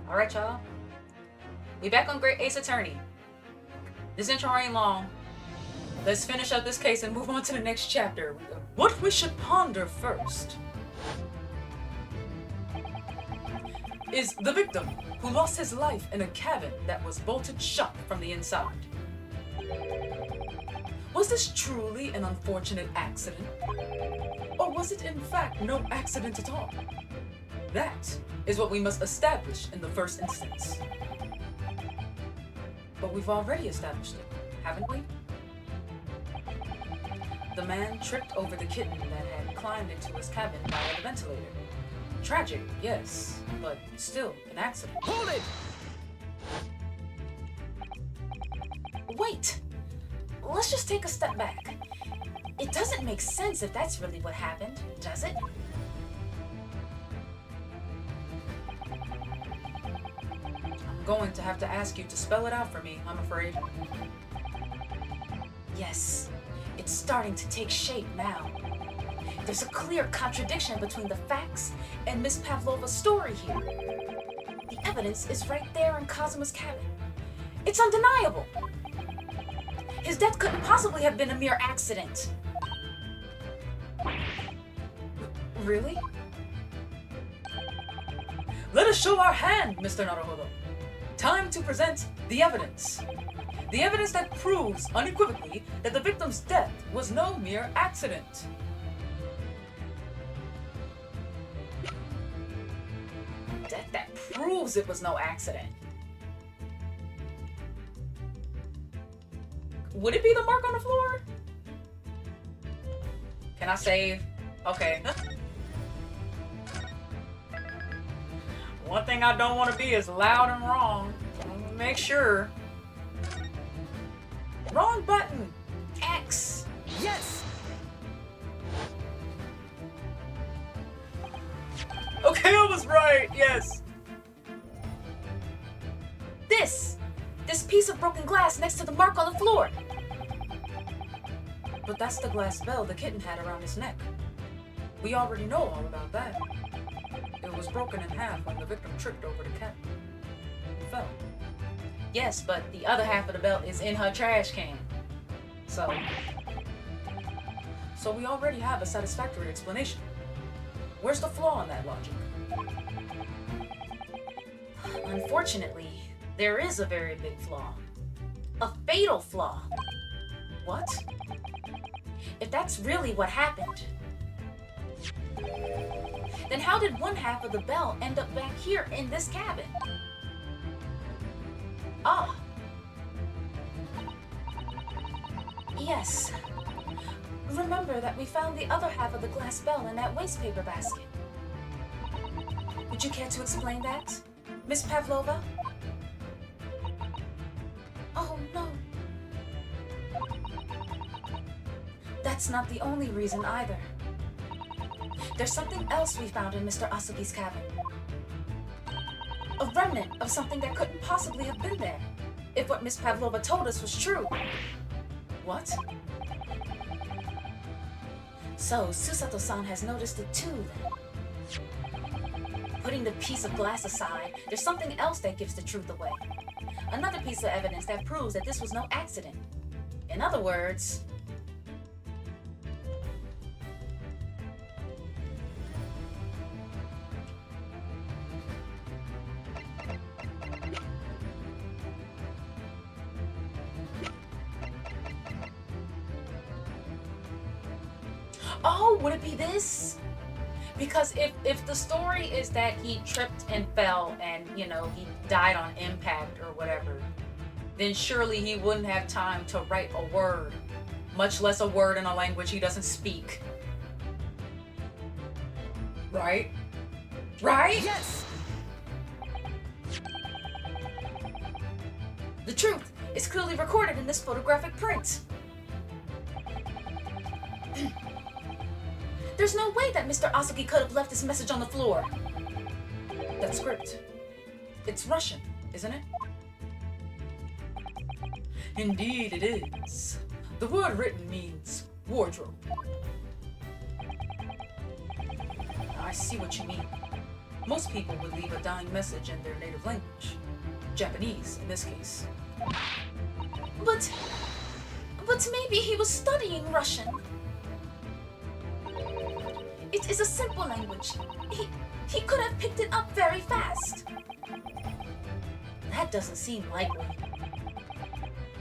Alright, y'all. We back on Great Ace Attorney. This intro ain't long. Let's finish up this case and move on to the next chapter. What we should ponder first is the victim who lost his life in a cabin that was bolted shut from the inside. Was this truly an unfortunate accident? Or was it in fact no accident at all? That is what we must establish in the first instance. But we've already established it, haven't we? The man tripped over the kitten that had climbed into his cabin via the ventilator. Tragic, yes, but still an accident. Hold it! Wait! Let's just take a step back. It doesn't make sense if that's really what happened, does it? I'm going to have to ask you to spell it out for me, I'm afraid. Yes, it's starting to take shape now. There's a clear contradiction between the facts and Miss Pavlova's story here. The evidence is right there in Kazuma's cabin. It's undeniable. His death couldn't possibly have been a mere accident. Really? Let us show our hand, Mr. Naruhodo. Time to present the evidence. The evidence that proves unequivocally that the victim's death was no mere accident. That proves it was no accident. Would it be the mark on the floor? Can I save? Okay. One thing I don't want to be is loud and wrong. Make sure. Wrong button. X. Yes! Okay, I was right. Yes. This piece of broken glass next to the mark on the floor. But that's the glass bell the kitten had around his neck. We already know all about that. It was broken in half when the victim tripped over the cat and fell. Yes, but the other half of the belt is in her trash can. So we already have a satisfactory explanation. Where's the flaw in that logic? Unfortunately, there is a very big flaw. A fatal flaw. What? If that's really what happened, then how did one half of the bell end up back here in this cabin? Ah. Yes. Remember that we found the other half of the glass bell in that waste paper basket. Would you care to explain that, Miss Pavlova? Oh, no. That's not the only reason either. There's something else we found in Mr. Asugi's cabin. A remnant of something that couldn't possibly have been there, if what Miss Pavlova told us was true. What? So, Susato-san has noticed it too, then. Putting the piece of glass aside, there's something else that gives the truth away. Another piece of evidence that proves that this was no accident. In other words, oh, would it be this? Because if the story is that he tripped and fell and, you know, he died on impact or whatever, then surely he wouldn't have time to write a word, much less a word in a language he doesn't speak. Right? Right? Yes! The truth is clearly recorded in this photographic print. There's no way that Mr. Asugi could have left this message on the floor. That script. It's Russian, isn't it? Indeed it is. The word written means wardrobe. I see what you mean. Most people would leave a dying message in their native language. Japanese, in this case. But maybe he was studying Russian. It is a simple language. He could have picked it up very fast. That doesn't seem likely.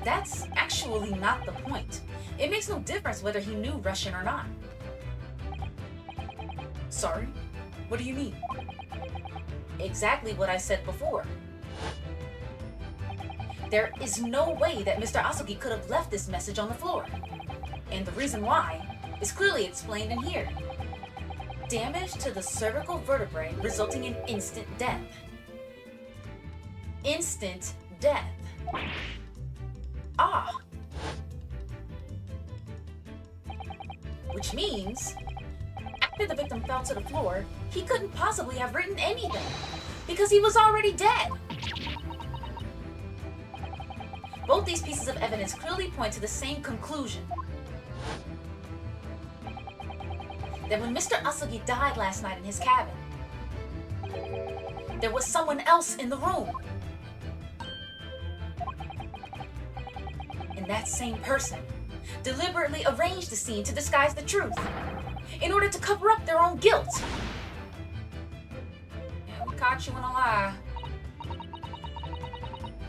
That's actually not the point. It makes no difference whether he knew Russian or not. Sorry? What do you mean? Exactly what I said before. There is no way that Mr. Asogi could have left this message on the floor. And the reason why is clearly explained in here. Damage to the cervical vertebrae resulting in instant death. Instant death. Ah. Which means, after the victim fell to the floor, he couldn't possibly have written anything, because he was already dead. Both these pieces of evidence clearly point to the same conclusion. That when Mr. Asogi died last night in his cabin, there was someone else in the room. And that same person deliberately arranged the scene to disguise the truth, in order to cover up their own guilt. Yeah, we caught you in a lie.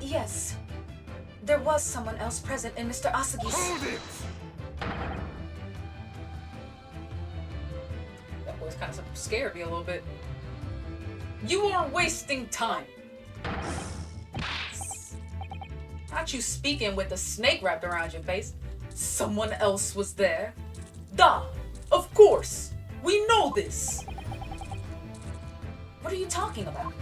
Yes, there was someone else present in Mr. Asagi's... Hold it! That voice kind of scared me a little bit. You are wasting time. Not you speaking with a snake wrapped around your face. Someone else was there. Da! Of course! We know this! What are you talking about?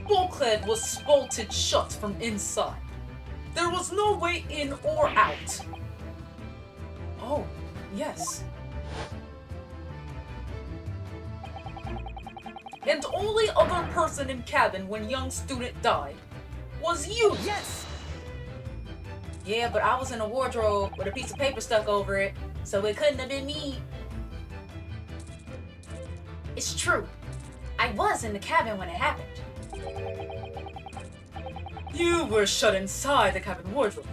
Bulkhead was bolted shut from inside. There was no way in or out. Oh, yes. And only other person in cabin when young student died was you! Yes! Yeah, but I was in a wardrobe with a piece of paper stuck over it, so it couldn't have been me. It's true. I was in the cabin when it happened. You were shut inside the cabin wardrobe.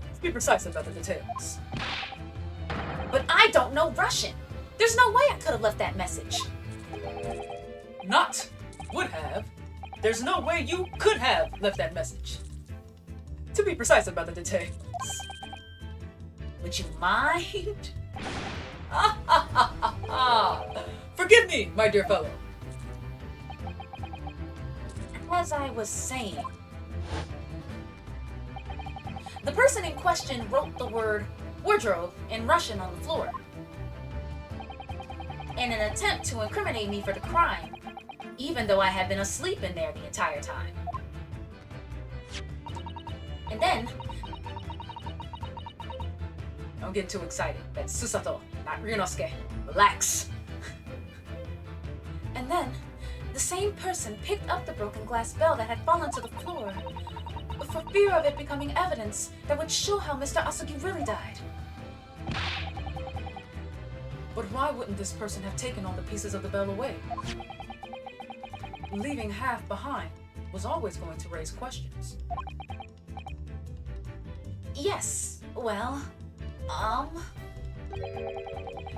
Let's be precise about the details. But I don't know Russian. There's no way I could have left that message. Not would have. There's no way you could have left that message. To be precise about the details. Would you mind? Forgive me, my dear fellow. As I was saying, the person in question wrote the word wardrobe in Russian on the floor. In an attempt to incriminate me for the crime, even though I had been asleep in there the entire time. And then, don't get too excited. That's Susato, not Ryunosuke. Relax. And then, the same person picked up the broken glass bell that had fallen to the floor, for fear of it becoming evidence that would show how Mr. Asogi really died. But why wouldn't this person have taken all the pieces of the bell away? Leaving half behind was always going to raise questions. Yes, well,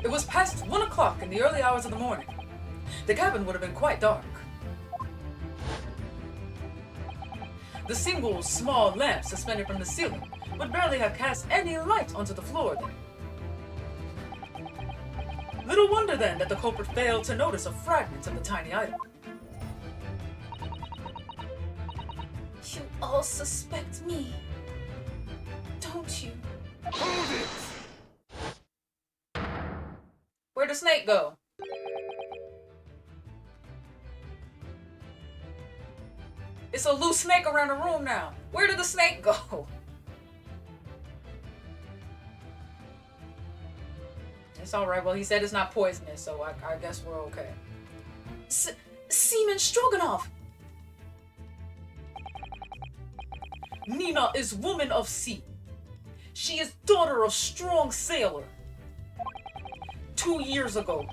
It was past 1 o'clock in the early hours of the morning. The cabin would have been quite dark. The single small lamp suspended from the ceiling would barely have cast any light onto the floor then. Little wonder then that the culprit failed to notice a fragment of the tiny item. You all suspect me, don't you? Hold it! Where'd the snake go? It's a loose snake around the room now. Where did the snake go? It's alright. Well, he said it's not poisonous, so I guess we're okay. Seaman Stroganoff! Nina is woman of sea. She is daughter of strong sailor. 2 years ago,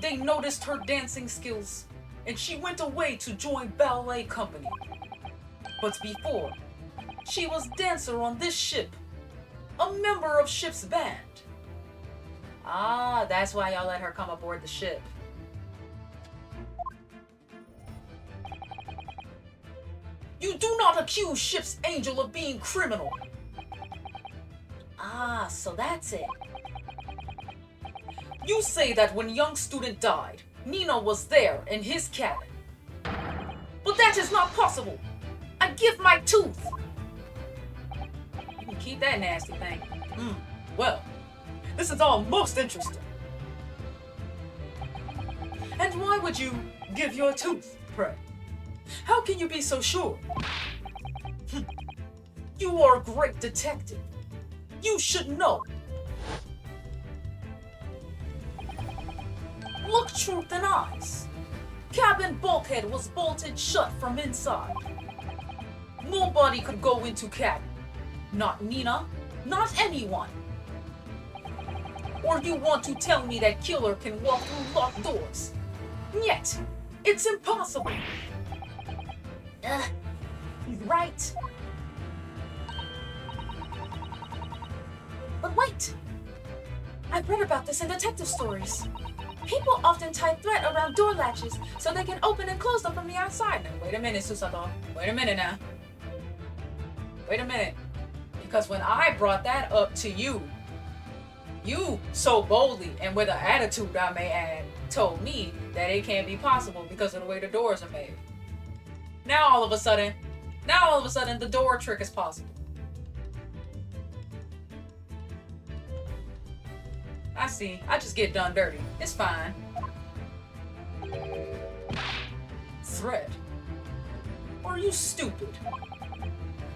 They noticed her dancing skills, and she went away to join ballet company. But before, she was dancer on this ship, a member of ship's band. Ah, that's why y'all let her come aboard the ship. You do not accuse ship's angel of being criminal. Ah, so that's it. You say that when young student died, Nina was there in his cabin. But that is not possible. I give my tooth. You can keep that nasty thing. Well, this is all most interesting. And why would you give your tooth, pray? How can you be so sure? You are a great detective. You should know. Look truth in eyes. Cabin bulkhead was bolted shut from inside. Nobody could go into cabin. Not Nina, not anyone. Or you want to tell me that killer can walk through locked doors? Yet, it's impossible. He's right. But wait! I've read about this in detective stories. People often tie thread around door latches so they can open and close them from the outside. Now, wait a minute, Susato. Wait a minute now. Wait a minute. Because when I brought that up to you, you so boldly and with an attitude, I may add, told me that it can't be possible because of the way the doors are made. Now all of a sudden, the door trick is possible. I see. I just get done dirty. It's fine. Thread? Are you stupid?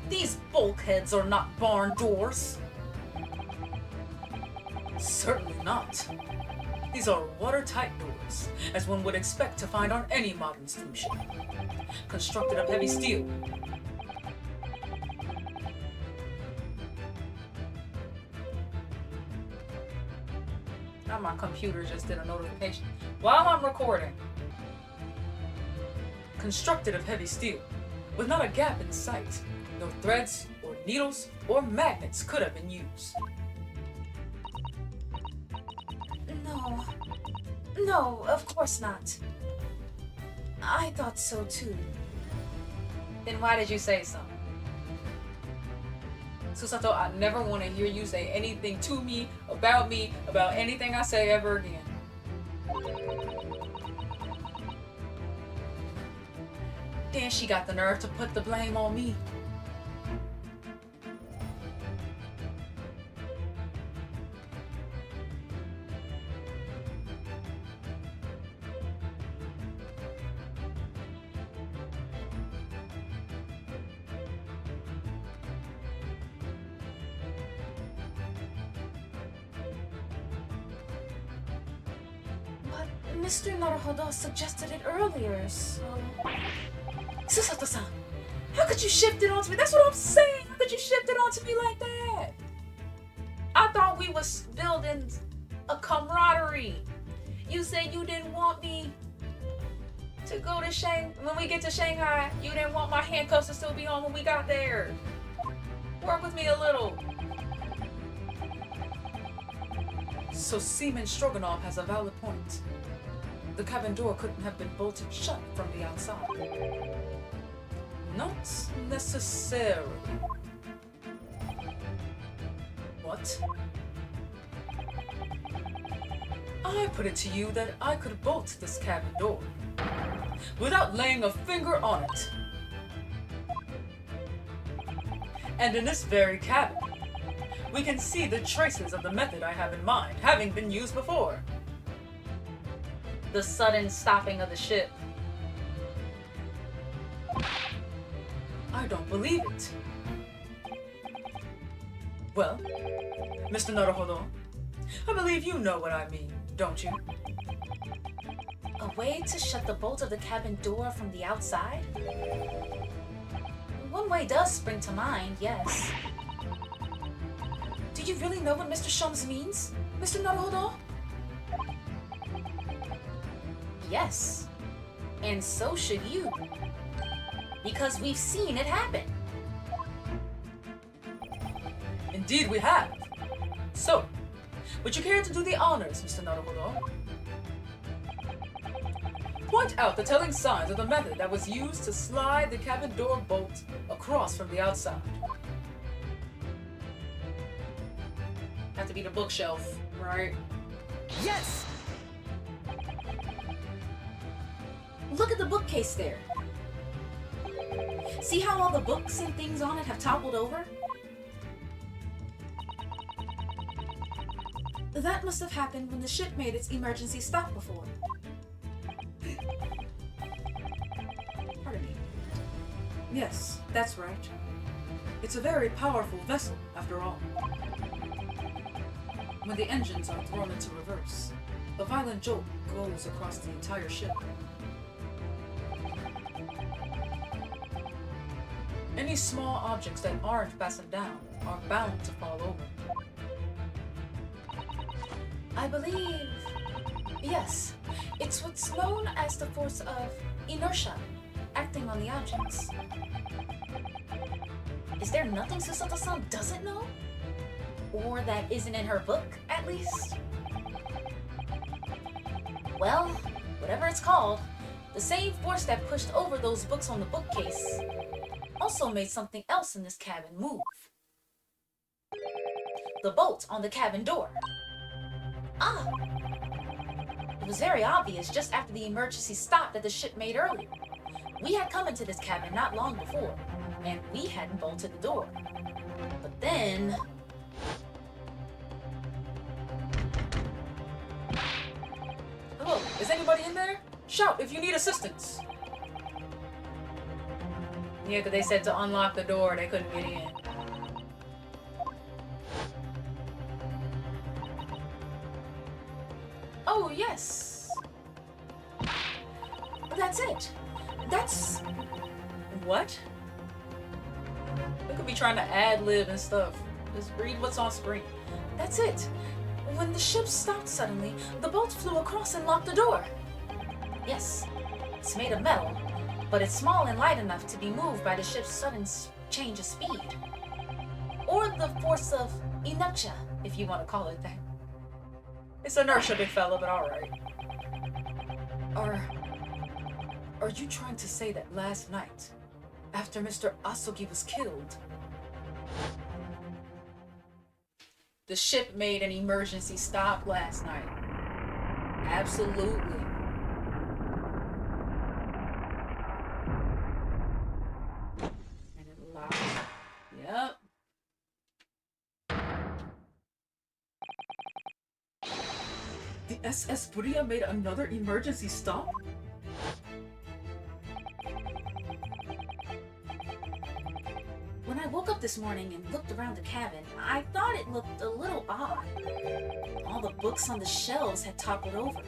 These bulkheads are not barn doors. Certainly not. These are watertight doors, as one would expect to find on any modern steamship. Constructed of heavy steel. Now my computer just did a notification while I'm recording. Constructed of heavy steel, with not a gap in sight. No threads, or needles, or magnets could have been used. No, of course not. I thought so too. Then why did you say so? Susato, I never want to hear you say anything to me, about anything I say ever again. Then she got the nerve to put the blame on me. Mr. Naruhodo suggested it earlier, so... Susato-san, how could you shift it onto me? That's what I'm saying! How could you shift it onto me like that? I thought we was building a camaraderie. You said you didn't want me to go to when we get to Shanghai. You didn't want my handcuffs to still be on when we got there. Work with me a little. So Seaman Stroganoff has a valid point. The cabin door couldn't have been bolted shut from the outside. Not necessarily. What? I put it to you that I could bolt this cabin door without laying a finger on it. And in this very cabin, we can see the traces of the method I have in mind having been used before. The sudden stopping of the ship. I don't believe it. Well, Mr. Naruhodo, I believe you know what I mean, don't you? A way to shut the bolt of the cabin door from the outside? One way does spring to mind, yes. Do you really know what Mr. Shums means, Mr. Naruhodo? Yes, and so should you, because we've seen it happen. Indeed we have. So, would you care to do the honors, Mr. Naruhodo? Point out the telling signs of the method that was used to slide the cabin door bolt across from the outside. Have to be the bookshelf, right? Yes! Look at the bookcase there. See how all the books and things on it have toppled over? That must have happened when the ship made its emergency stop before. Pardon me. Yes, that's right. It's a very powerful vessel, after all. When the engines are thrown into reverse, a violent jolt goes across the entire ship. Any small objects that aren't fastened down are bound to fall over. I believe... Yes, it's what's known as the force of inertia, acting on the objects. Is there nothing Susato-san doesn't know? Or that isn't in her book, at least? Well, whatever it's called, the same force that pushed over those books on the bookcase also made something else in this cabin move. The bolt on the cabin door. Ah! It was very obvious just after the emergency stop that the ship made earlier. We had come into this cabin not long before, and we hadn't bolted the door. But then... Hello, is anybody in there? Shout if you need assistance. Yeah, because they said to unlock the door, they couldn't get in. Oh, yes. That's it. That's... What? We could be trying to ad-lib and stuff. Just read what's on screen. That's it. When the ship stopped suddenly, the bolt flew across and locked the door. Yes, it's made of metal, but it's small and light enough to be moved by the ship's sudden change of speed. Or the force of inertia, if you want to call it that. It's inertia, big fella, but alright. Are you trying to say that last night, after Mr. Asogi was killed, the ship made an emergency stop last night? Absolutely. And it locked. Yep. The SS Buria made another emergency stop? When I woke up this morning and looked around the cabin, I thought it looked a little odd. All the books on the shelves had toppled over.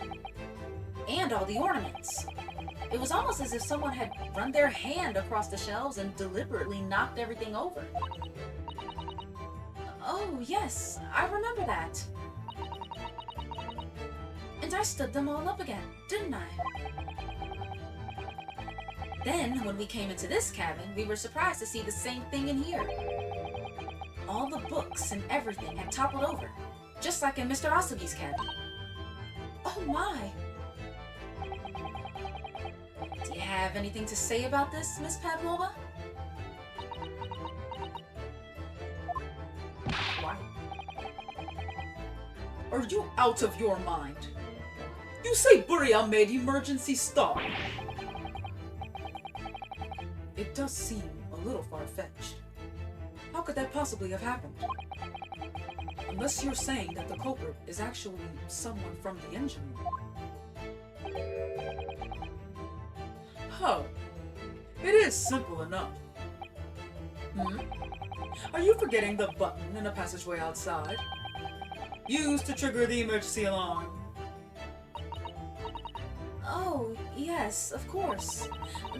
And all the ornaments. It was almost as if someone had run their hand across the shelves and deliberately knocked everything over. Oh, yes, I remember that. And I stood them all up again, didn't I? Then, when we came into this cabin, we were surprised to see the same thing in here. All the books and everything had toppled over, just like in Mr. Asogi's cabin. Oh my! Do you have anything to say about this, Miss Pavlova? Why? Are you out of your mind? You say Buria made emergency stop. It does seem a little far-fetched. How could that possibly have happened? Unless you're saying that the culprit is actually someone from the engine room. Oh, it is simple enough. Are you forgetting the button in the passageway outside? Used to trigger the emergency alarm. Oh, yes, of course.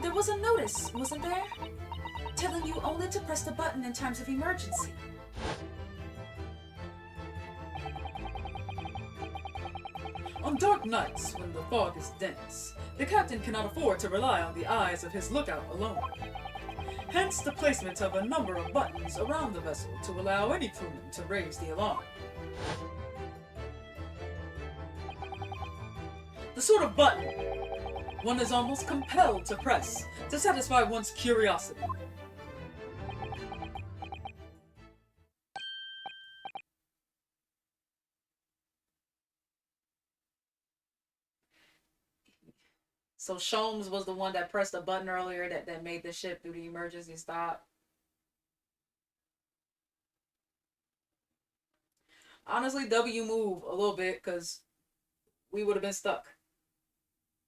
There was a notice, wasn't there? Telling you only to press the button in times of emergency. On dark nights, when the fog is dense, the captain cannot afford to rely on the eyes of his lookout alone. Hence the placement of a number of buttons around the vessel to allow any crewman to raise the alarm. The sort of button one is almost compelled to press to satisfy one's curiosity. So Sholmes was the one that pressed the button earlier that made the ship do the emergency stop. Honestly, W move a little bit because we would have been stuck.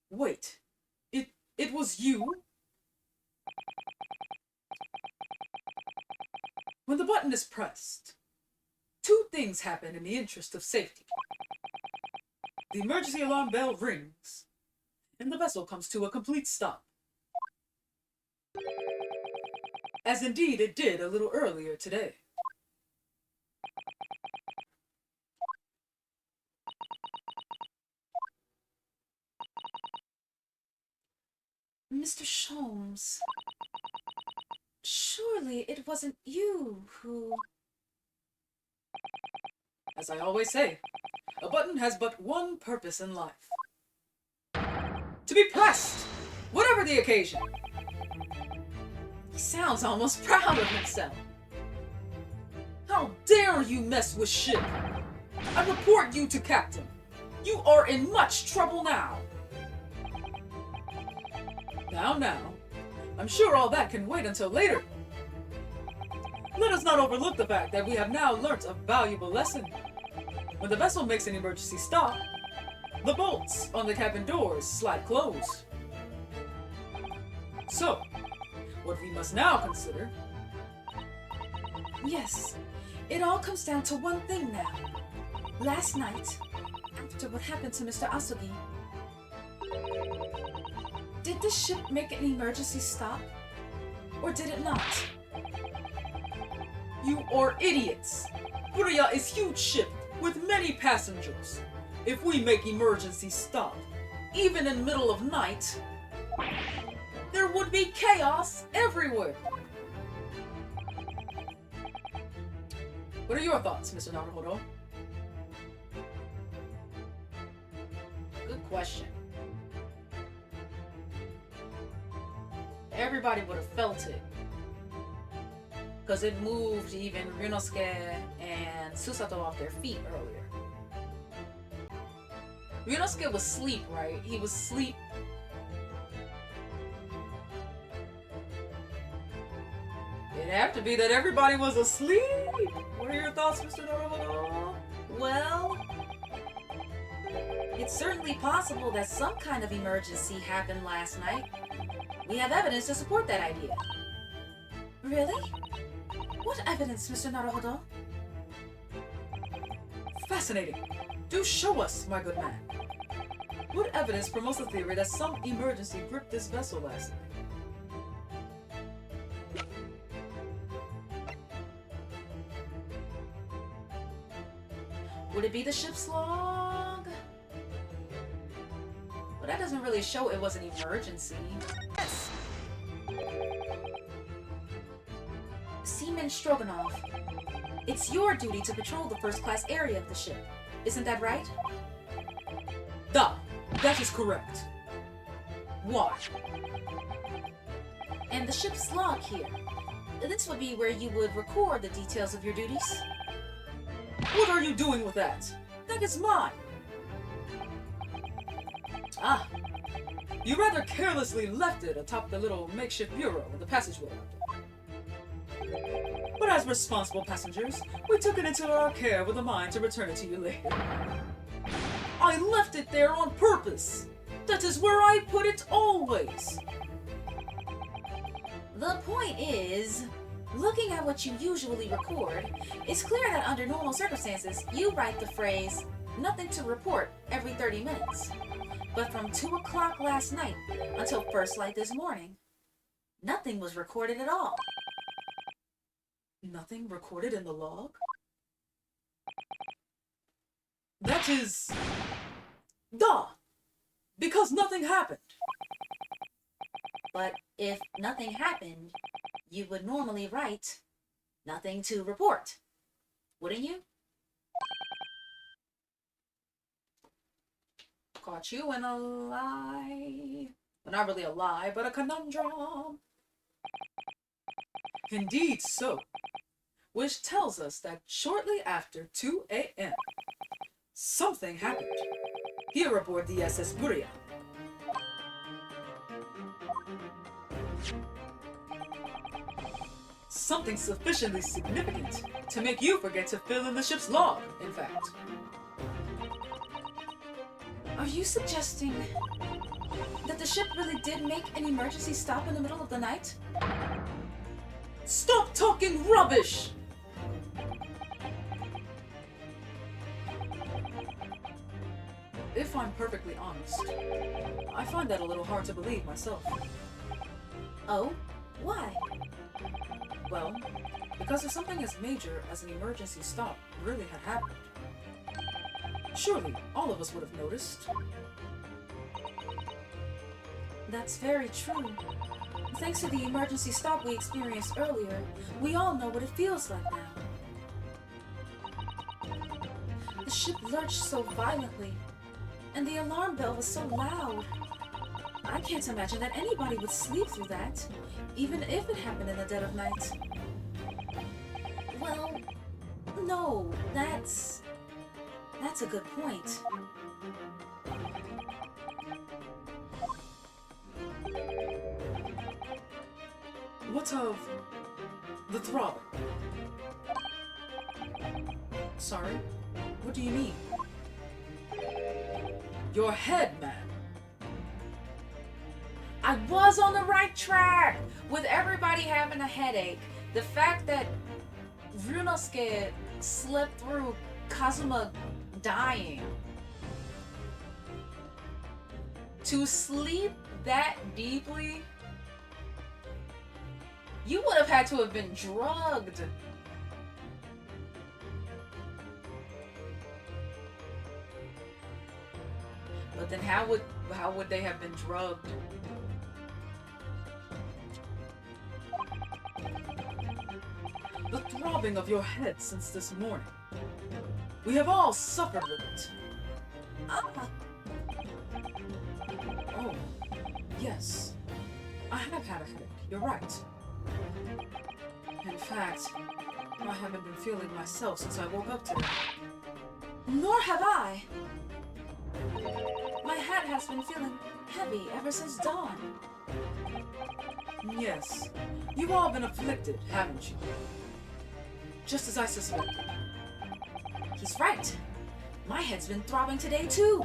Wait, it was you? When the button is pressed, two things happen in the interest of safety. The emergency alarm bell rings, and the vessel comes to a complete stop. As indeed it did a little earlier today. Mr. Sholmes, surely it wasn't you who... As I always say, a button has but one purpose in life. To be pressed, whatever the occasion. He sounds almost proud of himself. How dare you mess with ship? I report you to Captain. You are in much trouble now. Now, I'm sure all that can wait until later. Let us not overlook the fact that we have now learnt a valuable lesson. When the vessel makes an emergency stop, the bolts on the cabin doors slide closed. So, what we must now consider... Yes, it all comes down to one thing now. Last night, after what happened to Mr. Asogi, did the ship make an emergency stop? Or did it not? You are idiots! Furia is huge ship with many passengers. If we make emergency stop, even in middle of night, there would be chaos everywhere. What are your thoughts, Mr. Naruhodo? Good question. Everybody would have felt it. Because it moved even Ryunosuke and Susato off their feet earlier. Ryunosuke was asleep, right? He was asleep. It'd have to be that everybody was asleep. What are your thoughts, Mr. Naruhodo? Well, it's certainly possible that some kind of emergency happened last night. We have evidence to support that idea. Really? What evidence, Mr. Naruhodo? Fascinating. Do show us, my good man. What evidence promotes the theory that some emergency gripped this vessel last night? Would it be the ship's log? Well, that doesn't really show it was an emergency. Yes. Seaman Stroganoff, it's your duty to patrol the first-class area of the ship. Isn't that right? That is correct. Why? And the ship's log here. This would be where you would record the details of your duties. What are you doing with that? That is mine. Ah, you rather carelessly left it atop the little makeshift bureau in the passageway. But as responsible passengers, we took it into our care with a mind to return it to you later. I left it there on purpose. That is where I put it always. The point is, looking at what you usually record, it's clear that under normal circumstances, you write the phrase, "nothing to report," every 30 minutes. But from 2 o'clock last night until first light this morning, nothing was recorded at all. Nothing recorded in the log? That is Duh! Because nothing happened. But if nothing happened, you would normally write nothing to report, wouldn't you? Caught you in a lie. Well, not really a lie, but a conundrum. Indeed so. Which tells us that shortly after 2 a.m., something happened here aboard the SS Buria. Something sufficiently significant to make you forget to fill in the ship's log, in fact. Are you suggesting that the ship really did make an emergency stop in the middle of the night? Stop talking rubbish! If I'm perfectly honest, I find that a little hard to believe myself. Oh, why? Well, because if something as major as an emergency stop really had happened, surely all of us would have noticed. That's very true. Thanks to the emergency stop we experienced earlier, we all know what it feels like now. The ship lurched so violently, and the alarm bell was so loud. I can't imagine that anybody would sleep through that, even if it happened in the dead of night. Well, no, that's a good point. What of the throbbing? Sorry, what do you mean? Your head, man. I was on the right track! With everybody having a headache, the fact that Ryunosuke slept through Kazuma dying. To sleep that deeply, you would have had to have been drugged. But then how would they have been drugged? The throbbing of your head since this morning. We have all suffered with it. Ah, Oh, yes. I have had a headache, you're right. In fact, I haven't been feeling myself since I woke up today. nor have I. My head has been feeling heavy ever since dawn. Yes, you've all been afflicted, haven't you? Just as I suspected. He's right. My head's been throbbing today too.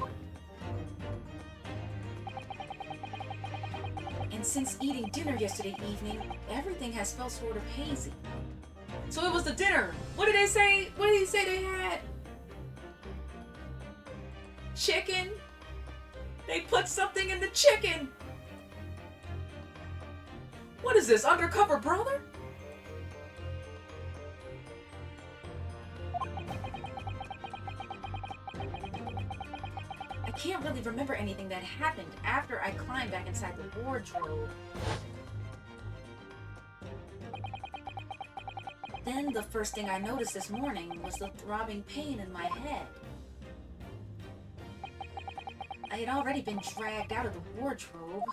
And since eating dinner yesterday evening, everything has felt sort of hazy. So it was the dinner. What did they say? What did he say they had? Chicken? They put something in the chicken. What is this, undercover brother? I can't really remember anything that happened after I climbed back inside the wardrobe. Then the first thing I noticed this morning was the throbbing pain in my head. I had already been dragged out of the wardrobe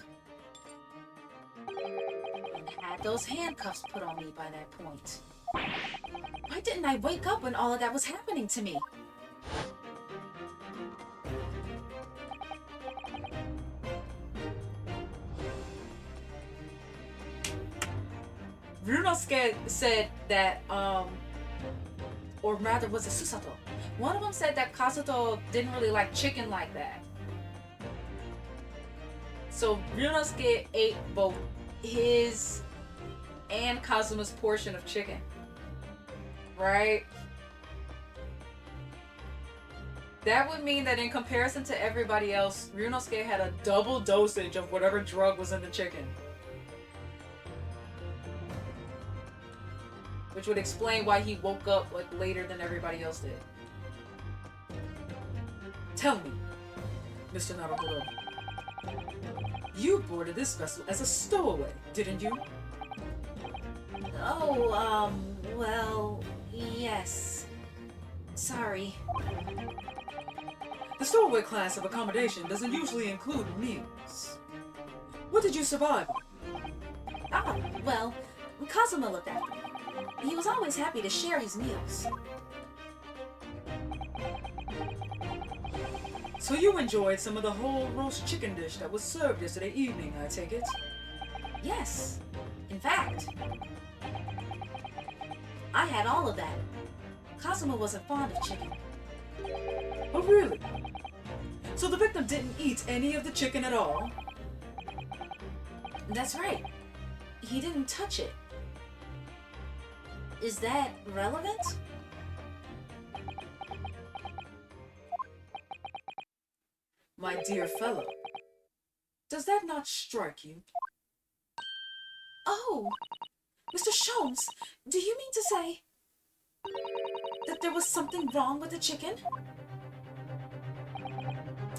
and had those handcuffs put on me by that point. Why didn't I wake up when all of that was happening to me? Ryunosuke said that, or rather was it Susato? One of them said that Kazuto didn't really like chicken like that. So Ryunosuke ate both his and Kazuma's portion of chicken. Right? That would mean that in comparison to everybody else, Ryunosuke had a double dosage of whatever drug was in the chicken. Which would explain why he woke up like later than everybody else did. Tell me, Mr. Naruhodo. You boarded this vessel as a stowaway, didn't you? Oh, well, yes. Sorry. The stowaway class of accommodation doesn't usually include meals. What did you survive on? Ah, well, Kazuma looked after me. He was always happy to share his meals. So you enjoyed some of the whole roast chicken dish that was served yesterday evening, I take it? Yes. In fact, I had all of that. Kazuma wasn't fond of chicken. Oh, really? So the victim didn't eat any of the chicken at all? That's right. He didn't touch it. Is that relevant? My dear fellow, does that not strike you? Oh, Mr. Sholmes, do you mean to say that there was something wrong with the chicken?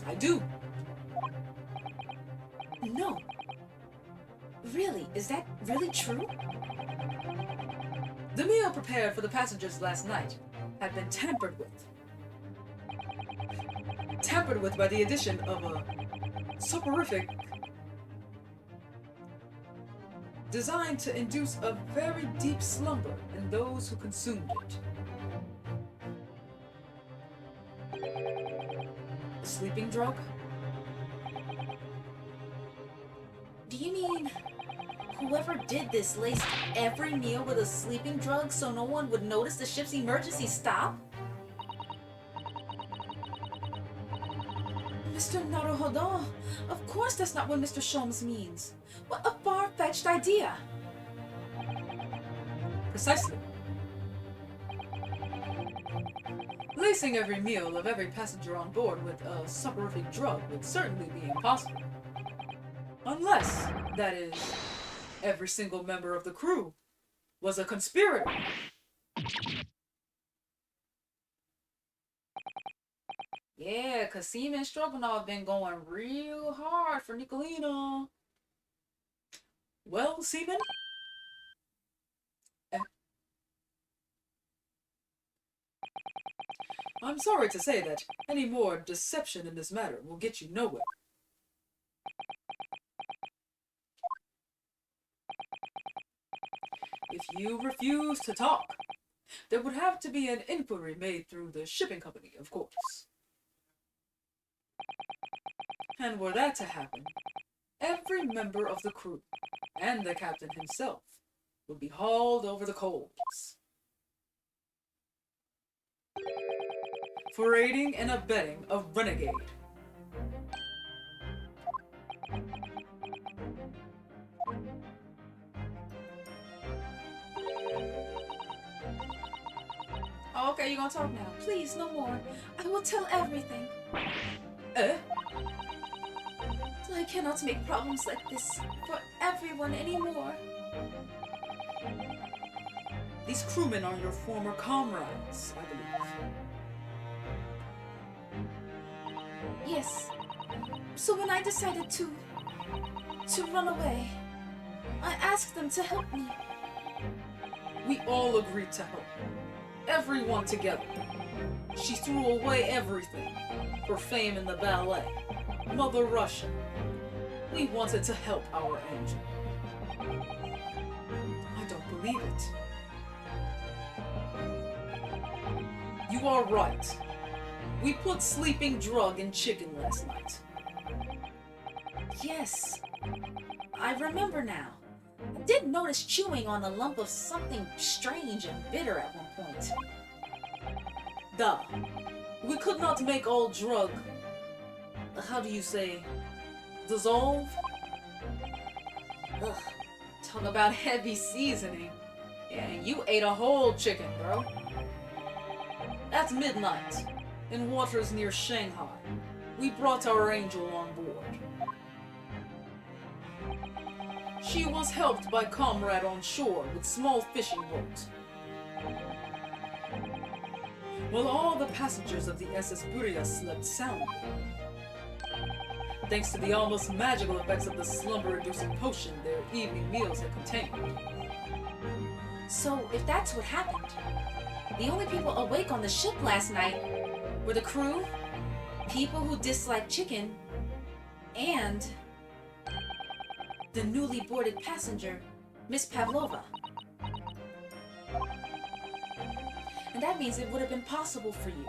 I do. No. Really, is that really true? The meal prepared for the passengers last night had been tampered with. Tampered with by the addition of a soporific designed to induce a very deep slumber in those who consumed it. A sleeping drug? Do you mean whoever did this laced every meal with a sleeping drug so no one would notice the ship's emergency stop? Mr. Naruhodo, of course that's not what Mr. Sholmes means. What a far-fetched idea! Precisely. Lacing every meal of every passenger on board with a soporific drug would certainly be impossible. Unless, that is, every single member of the crew was a conspirator. Yeah, cause Seaman Stroganoff been going real hard for Nicolina. Well, Seaman? I'm sorry to say that any more deception in this matter will get you nowhere. If you refuse to talk, there would have to be an inquiry made through the shipping company, of course. And were that to happen, every member of the crew, and the captain himself, would be hauled over the coals. For aiding and abetting a renegade. Oh, okay, you gonna talk now? Please, no more. I will tell everything. I cannot make problems like this for everyone anymore. These crewmen are your former comrades, I believe. Yes. So when I decided to run away, I asked them to help me. We all agreed to help. Everyone together. She threw away everything for fame in the ballet. Mother Russia. We wanted to help our angel. I don't believe it. You are right. We put sleeping drug in chicken last night. Yes. I remember now. I did notice chewing on a lump of something strange and bitter at one point. Duh. We could not make all drug, how do you say, dissolve? Ugh. Talk about heavy seasoning. Yeah, you ate a whole chicken, bro. At midnight, in waters near Shanghai, we brought our angel on board. She was helped by comrade on shore with small fishing boat. While all the passengers of the SS Buria slept soundly. thanks to the almost magical effects of the slumber-inducing potion their evening meals had contained. So, if that's what happened, the only people awake on the ship last night were the crew, people who dislike chicken, and the newly boarded passenger, Miss Pavlova. And that means it would have been possible for you.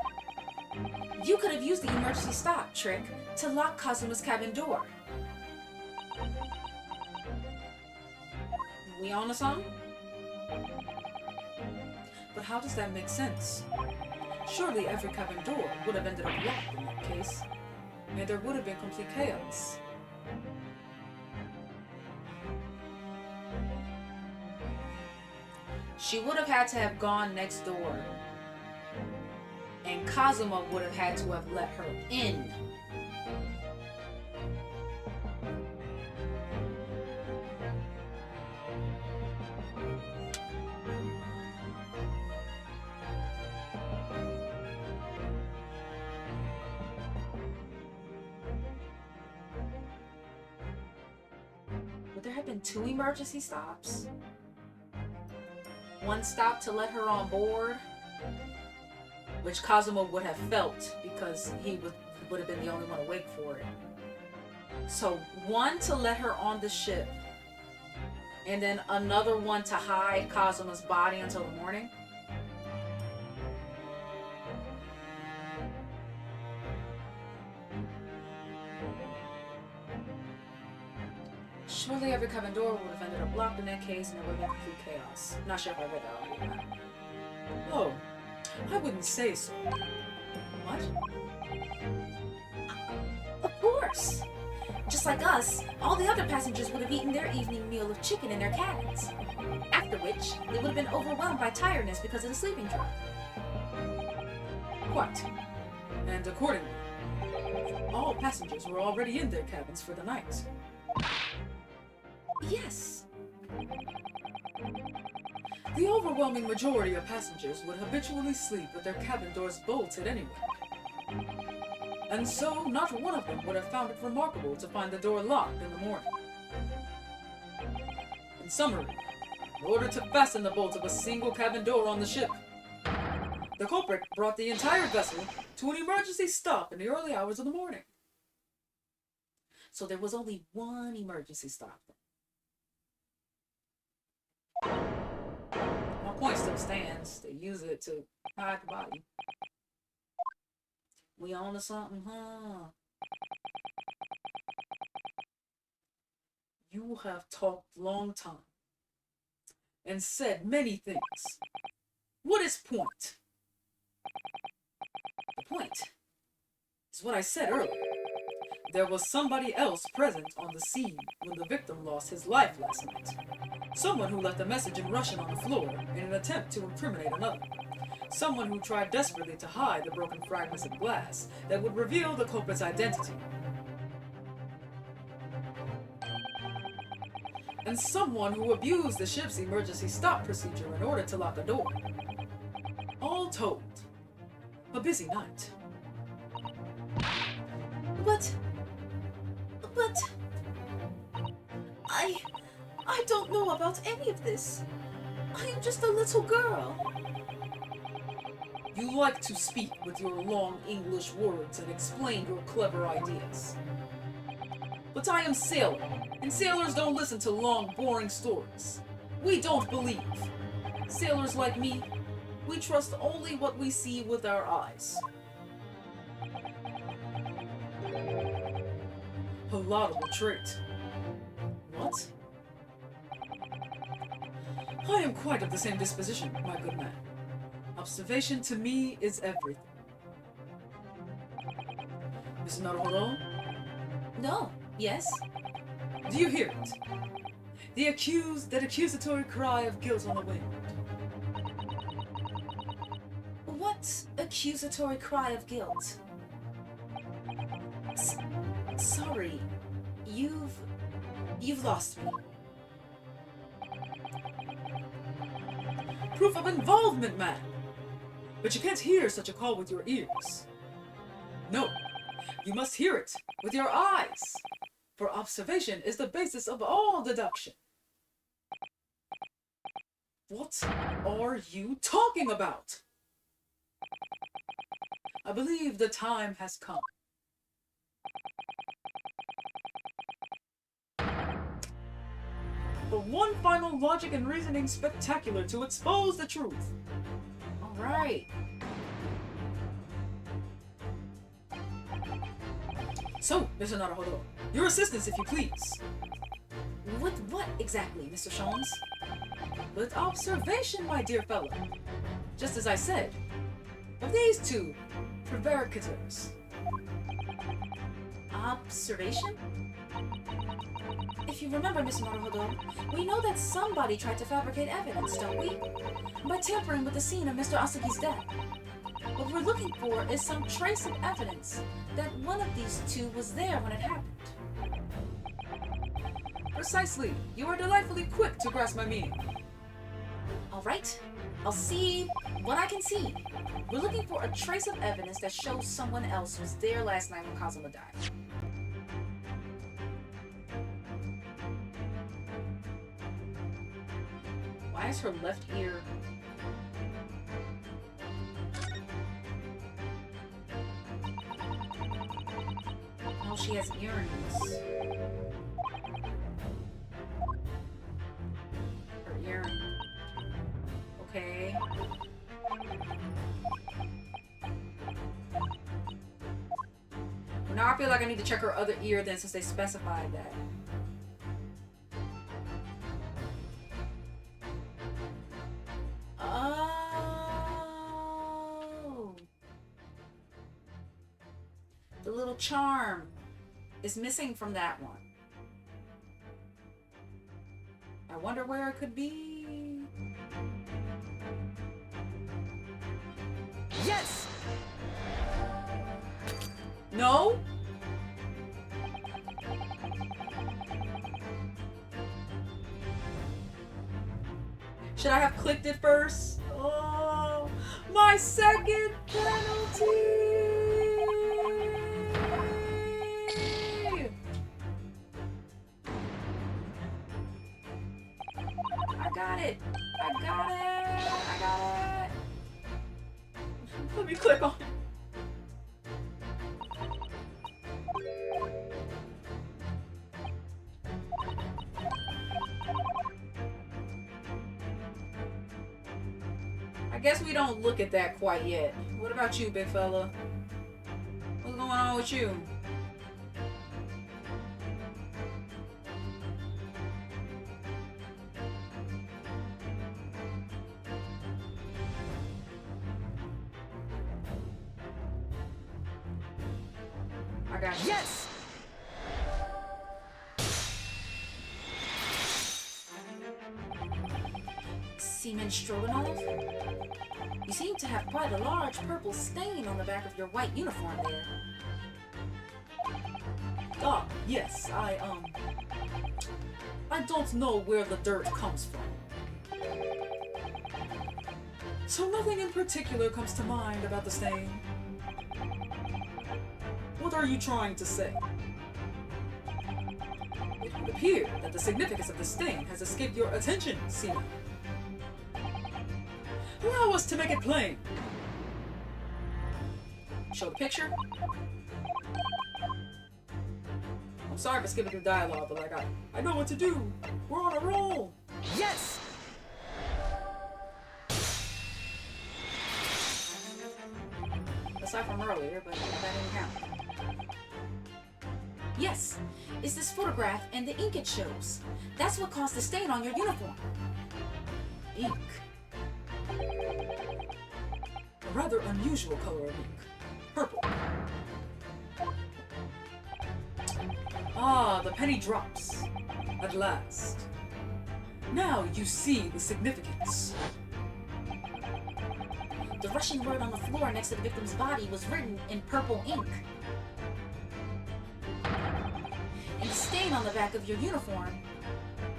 You could have used the emergency stop trick to lock Kazuma's cabin door. We on to something? But how does that make sense? Surely every cabin door would have ended up locked in that case, and there would have been complete chaos. She would have had to have gone next door, and Kazuma would have had to have let her in. Would there have been 2 emergency stops? One stop to let her on board, which Kazuma would have felt because he would have been the only one awake for it. So one to let her on the ship, and then another one to hide Kazuma's body until the morning. Surely every cabin door would have ended up locked in that case, and there would have been complete chaos. Not sure if I read that already. Oh, I wouldn't say so. What? Of course! Just like us, all the other passengers would have eaten their evening meal of chicken in their cabins. After which, they would have been overwhelmed by tiredness because of the sleeping drug. Quite. And accordingly, all passengers were already in their cabins for the night. Yes. The overwhelming majority of passengers would habitually sleep with their cabin doors bolted anyway. And so, not one of them would have found it remarkable to find the door locked in the morning. In summary, in order to fasten the bolt of a single cabin door on the ship, the culprit brought the entire vessel to an emergency stop in the early hours of the morning. So there was only one emergency stop. My point still stands. They use it to hide the body. We on to something, huh? You have talked long time and said many things. What is point? The point Is what I said earlier. There was somebody else present on the scene when the victim lost his life last night. Someone who left a message in Russian on the floor in an attempt to incriminate another. Someone who tried desperately to hide the broken fragments of glass that would reveal the culprit's identity. And someone who abused the ship's emergency stop procedure in order to lock a door. All told, a busy night. But I don't know about any of this. I am just a little girl. You like to speak with your long English words and explain your clever ideas. But I am Sailor, and sailors don't listen to long, boring stories. We don't believe. Sailors like me, we trust only what we see with our eyes. A laudable trait. What? I am quite of the same disposition, my good man. Observation to me is everything. Miss Naruhodo? No. Yes? Do you hear it? That accusatory cry of guilt on the wind. What accusatory cry of guilt? Sorry. You've lost me. Proof of involvement, man! But you can't hear such a call with your ears. No, you must hear it with your eyes, for observation is the basis of all deduction. What are you talking about? I believe the time has come. For one final logic and reasoning spectacular to expose the truth. All right. So, Mr. Naruhodo, your assistance, if you please. With what exactly, Mr. Sholmes? With observation, my dear fellow. Just as I said, of these two prevaricators. Observation? If you remember, Mr. Naruhodo, we know that somebody tried to fabricate evidence, don't we? By tampering with the scene of Mr. Asagi's death. What we're looking for is some trace of evidence that one of these two was there when it happened. Precisely. You are delightfully quick to grasp my meaning. All right. I'll see what I can see. We're looking for a trace of evidence that shows someone else was there last night when Kazuma died. Why is her left ear... Oh, she has earrings. Her earring. Okay. Well, now I feel like I need to check her other ear then, since they specified that. Oh. The little charm is missing from that one. I wonder where it could be. Yes! No? Should I have clicked it first? Oh, my second penalty! I got it. I got it. I got it. Let me click on it. I guess we don't look at that quite yet. What about you, big fella? What's going on with you? I got you. Yes! Seaman Stroganoff? You seem to have quite a large purple stain on the back of your white uniform there. Ah, yes, I don't know where the dirt comes from. So nothing in particular comes to mind about the stain. What are you trying to say? It would appear that the significance of the stain has escaped your attention, Seaman. Allow us to make it plain. Show the picture. I'm sorry for skipping through dialogue, but like I know what to do. We're on a roll. Yes! Aside from earlier, but that didn't count. Yes, it's this photograph and the ink it shows. That's what caused the stain on your uniform. Ink. A rather unusual color of ink. Purple. Ah, the penny drops. At last. Now you see the significance. The Russian word on the floor next to the victim's body was written in purple ink. And the stain on the back of your uniform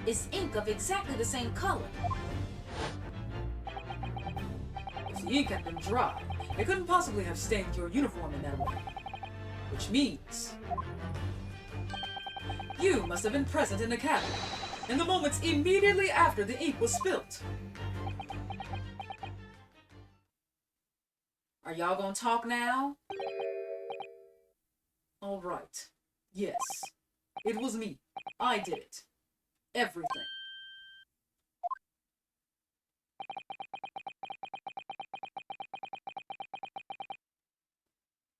is ink of exactly the same color. If the ink had been dry, it couldn't possibly have stained your uniform in that way. Which means You must have been present in the cabin in the moments immediately after the ink was spilt. Are y'all gonna talk now? All right. Yes. It was me. I did it. Everything.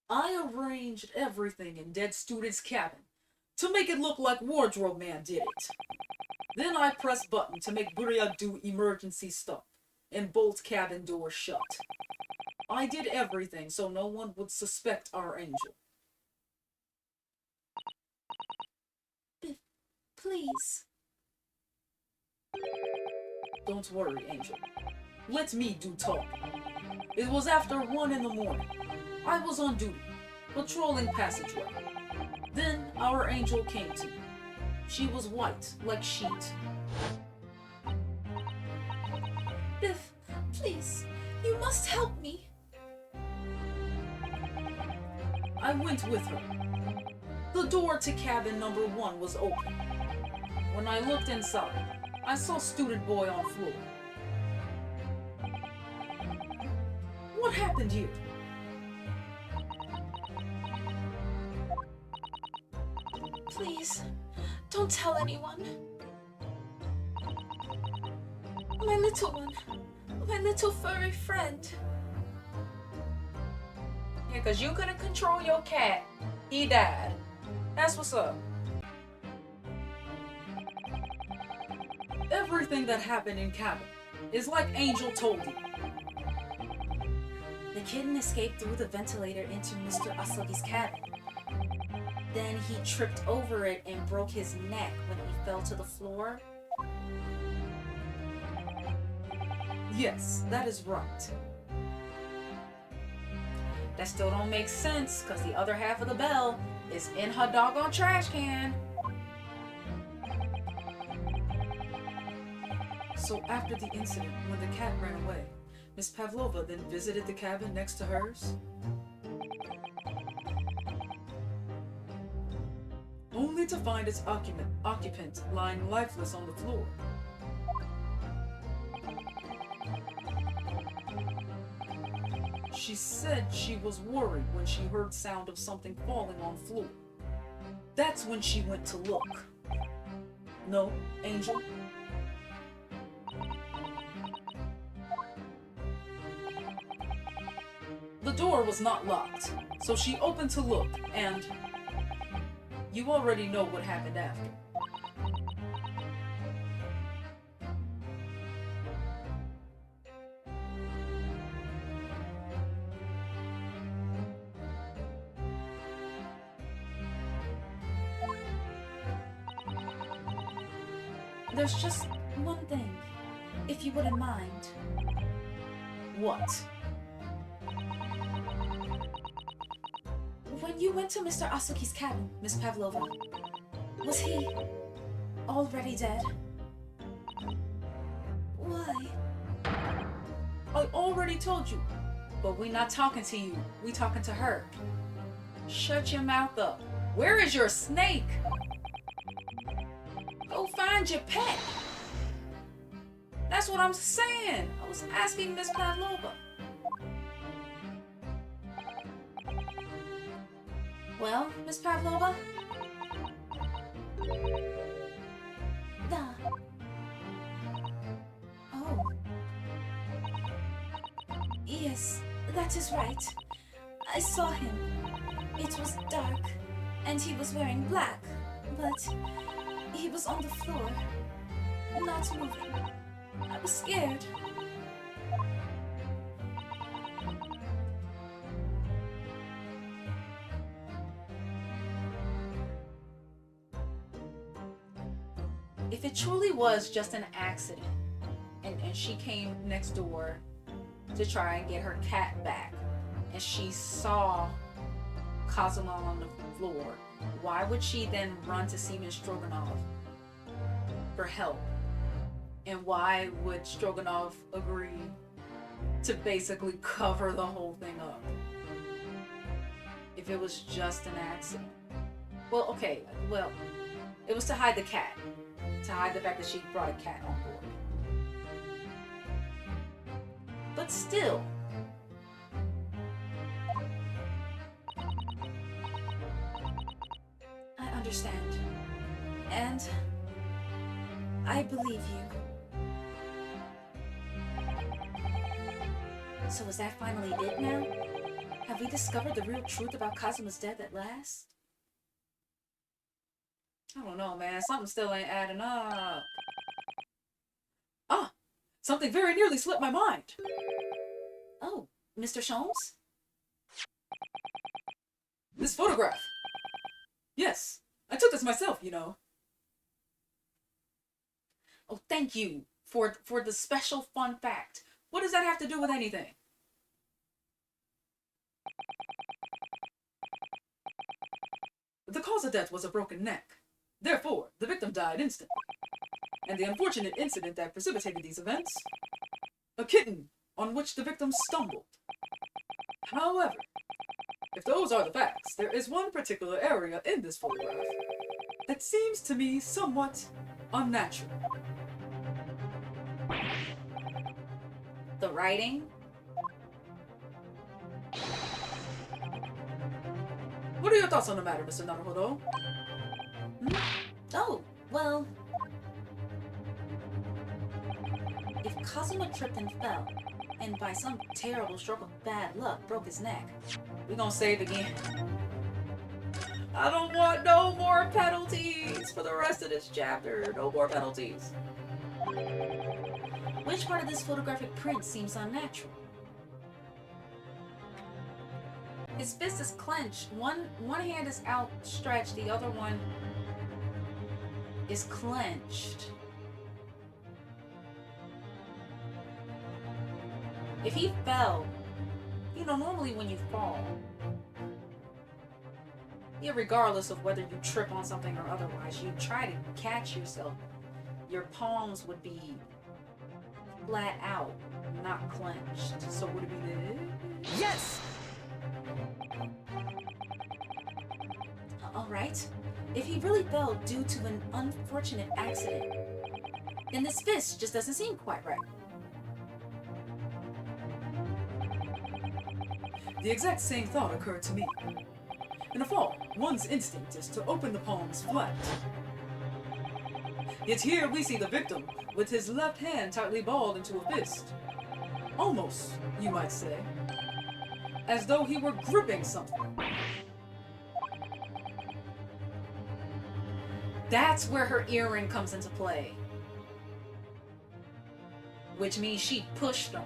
I arranged everything in dead student's cabin to make it look like Wardrobe Man did it. Then I pressed button to make Buria do emergency stuff and bolt cabin door shut. I did everything so no one would suspect our angel. Please. Don't worry, Angel. Let me do talk. It was after 1 in the morning. I was on duty, patrolling passageway. Then our angel came to me. She was white, like sheet. Biff, please, you must help me. I went with her. The door to cabin number 1 was open. When I looked inside, I saw student boy on floor. What happened here? Please, don't tell anyone. My little one, my little furry friend. Yeah, because you couldn't control your cat. He died. That's what's up. Everything that happened in cabin is like Angel told you. The kitten escaped through the ventilator into Mr. Asagi's cabin. Then he tripped over it and broke his neck when he fell to the floor. Yes, that is right. That still don't make sense, because the other half of the bell is in her doggone trash can. So after the incident, when the cat ran away, Miss Pavlova then visited the cabin next to hers? Only to find its occupant lying lifeless on the floor. She said she was worried when she heard sound of something falling on floor. That's when she went to look. No, Angel? The door was not locked, so she opened to look, and you already know what happened after. There's just one thing, if you wouldn't mind. What? When you went to Mr. Asaki's cabin, Miss Pavlova, was he already dead? Why? I already told you, but we not talking to you. We talking to her. Shut your mouth up. Where is your snake? Go find your pet. That's what I'm saying. I was asking Miss Pavlova. Well, Miss Pavlova? Oh. Yes, that is right. I saw him. It was dark, and he was wearing black, but he was on the floor, not moving. I was scared. If it truly was just an accident, and she came next door to try and get her cat back, and she saw Kazuma on the floor, why would she then run to Seaman Stroganoff for help? And why would Stroganoff agree to basically cover the whole thing up if it was just an accident? Well, okay, well, It was to hide the cat. To hide the fact that she brought a cat on board. But still, I understand. And I believe you. So is that finally it now? Have we discovered the real truth about Kazuma's death at last? I don't know, man. Something still ain't adding up. Ah! Something very nearly slipped my mind. Oh, Mr. Sholmes? This photograph. Yes, I took this myself, you know. Oh, thank you for the special fun fact. What does that have to do with anything? The cause of death was a broken neck. Therefore, the victim died instantly. And the unfortunate incident that precipitated these events? A kitten on which the victim stumbled. However, if those are the facts, there is one particular area in this photograph that seems to me somewhat unnatural. The writing? What are your thoughts on the matter, Mr. Naruhodo? Oh, well... If Kazuma tripped and fell, and by some terrible stroke of bad luck broke his neck, we're gonna save again. I don't want no more penalties for the rest of this chapter. No more penalties. Which part of this photographic print seems unnatural? His fist is clenched. One hand is outstretched, the other one is clenched. If he fell, you know, normally when you fall, regardless of whether you trip on something or otherwise, you try to catch yourself. Your palms would be flat out, not clenched. So would it be this? Yes! Alright. If he really fell due to an unfortunate accident, then this fist just doesn't seem quite right. The exact same thought occurred to me. In a fall, one's instinct is to open the palms flat. Yet here we see the victim with his left hand tightly balled into a fist. Almost, you might say, as though he were gripping something. That's where her earring comes into play. Which means she pushed him.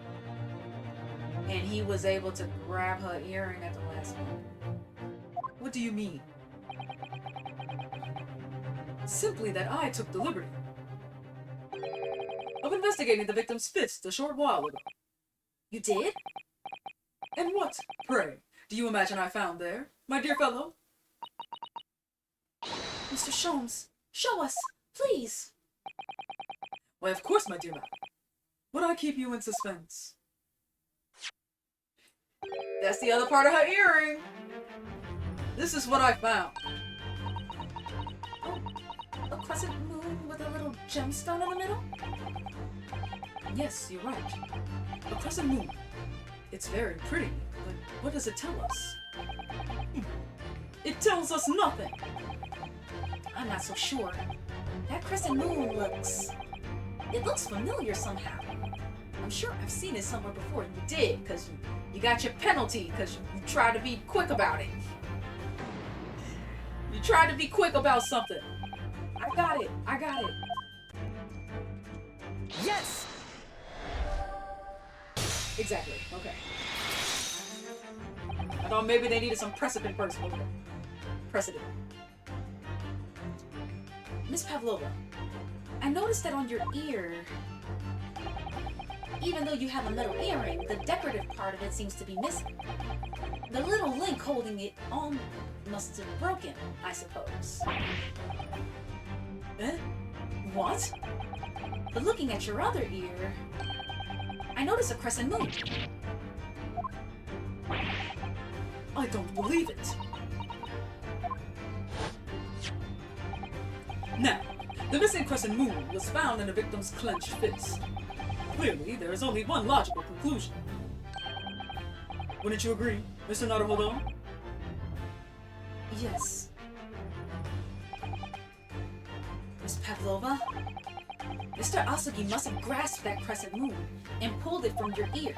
And he was able to grab her earring at the last moment. What do you mean? Simply that I took the liberty of investigating the victim's fist a short while ago. You did? And what, pray, do you imagine I found there, my dear fellow? Mr. Sholmes, show us, please. Why, of course, my dear madam. Would I keep you in suspense? That's the other part of her earring. This is what I found. Oh, a crescent moon with a little gemstone in the middle? Yes, you're right. A crescent moon. It's very pretty, but what does it tell us? It tells us nothing. I'm not so sure. That crescent moon looks familiar somehow. I'm sure I've seen it somewhere before. You did, because you got your penalty, because you tried to be quick about it. You tried to be quick about something. I got it. Yes! Exactly. Okay. I thought maybe they needed some precedent first. Okay. Precedent. Miss Pavlova, I noticed that on your ear, even though you have a metal earring, the decorative part of it seems to be missing. The little link holding it on must have broken, I suppose. Eh? What? But looking at your other ear, I notice a crescent moon. I don't believe it. Now, the missing crescent moon was found in the victim's clenched fist. Clearly, there is only one logical conclusion. Wouldn't you agree, Mr. Naruhodo? Yes. Miss Pavlova, Mr. Asagi must have grasped that crescent moon and pulled it from your ear.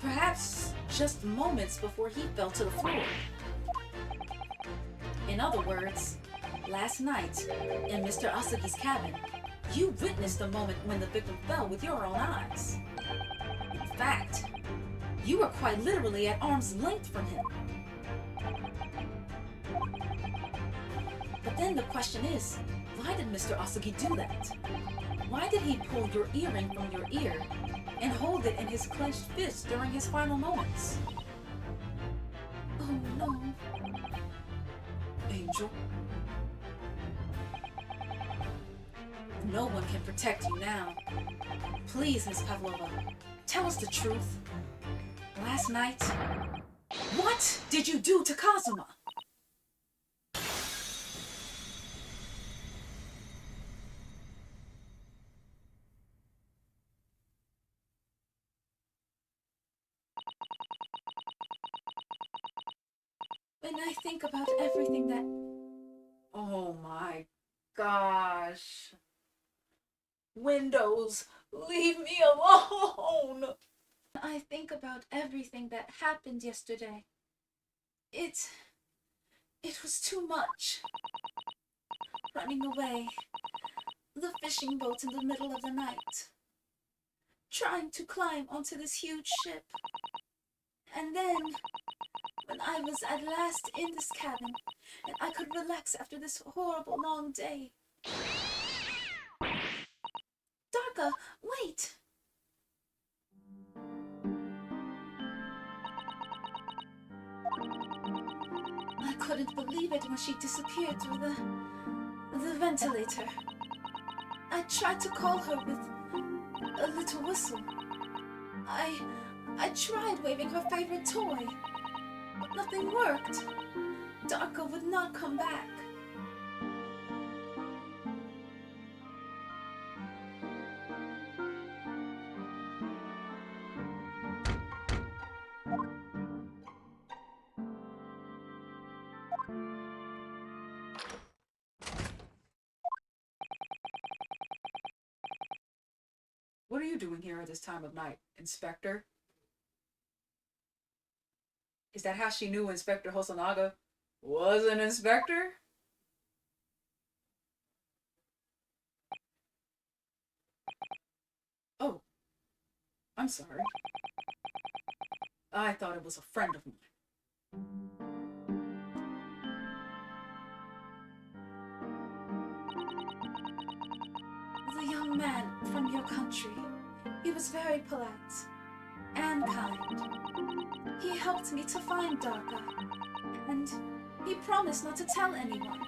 Perhaps just moments before he fell to the floor. In other words, last night in Mr. Asagi's cabin, you witnessed the moment when the victim fell with your own eyes. In fact, you were quite literally at arm's length from him. But then the question is, why did Mr. Asagi do that? Why did he pull your earring from your ear and hold it in his clenched fist during his final moments? Oh no. Angel? No one can protect you now. Please, Miss Pavlova, tell us the truth. Last night, what did you do to Kazuma? When I think about everything that... Oh my gosh. Windows, leave me alone! I think about everything that happened yesterday. It was too much. Running away. The fishing boat in the middle of the night. Trying to climb onto this huge ship. And then, when I was at last in this cabin, and I could relax after this horrible long day. Darka, wait! I couldn't believe it when she disappeared through the ventilator. I tried to call her with a little whistle. I tried waving her favorite toy, but nothing worked. Darka would not come back. What are you doing here at this time of night, Inspector? Is that how she knew Inspector Hosonaga was an inspector? Oh, I'm sorry. I thought it was a friend of mine. The young man from your country. He was very polite and kind. He helped me to find Darka, and he promised not to tell anyone.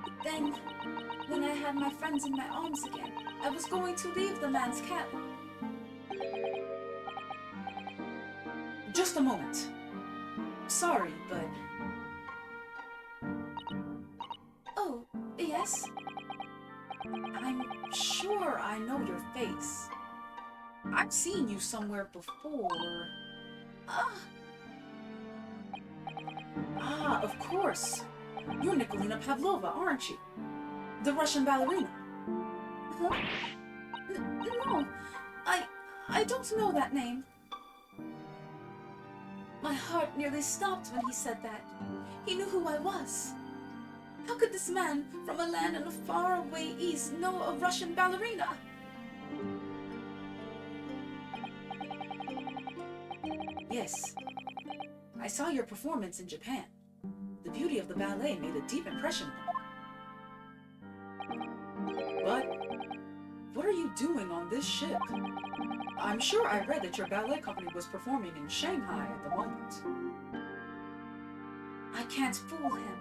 But then, when I had my friends in my arms again, I was going to leave the man's cabin. Just a moment. Sorry, but... Oh, yes? I'm sure I know your face. I've seen you somewhere before. Ah, of course. You're Nikolina Pavlova, aren't you? The Russian ballerina. Huh? No, I don't know that name. My heart nearly stopped when he said that. He knew who I was. How could this man from a land in the faraway east know a Russian ballerina? Yes. I saw your performance in Japan. The beauty of the ballet made a deep impression on me. But what are you doing on this ship? I'm sure I read that your ballet company was performing in Shanghai at the moment. I can't fool him.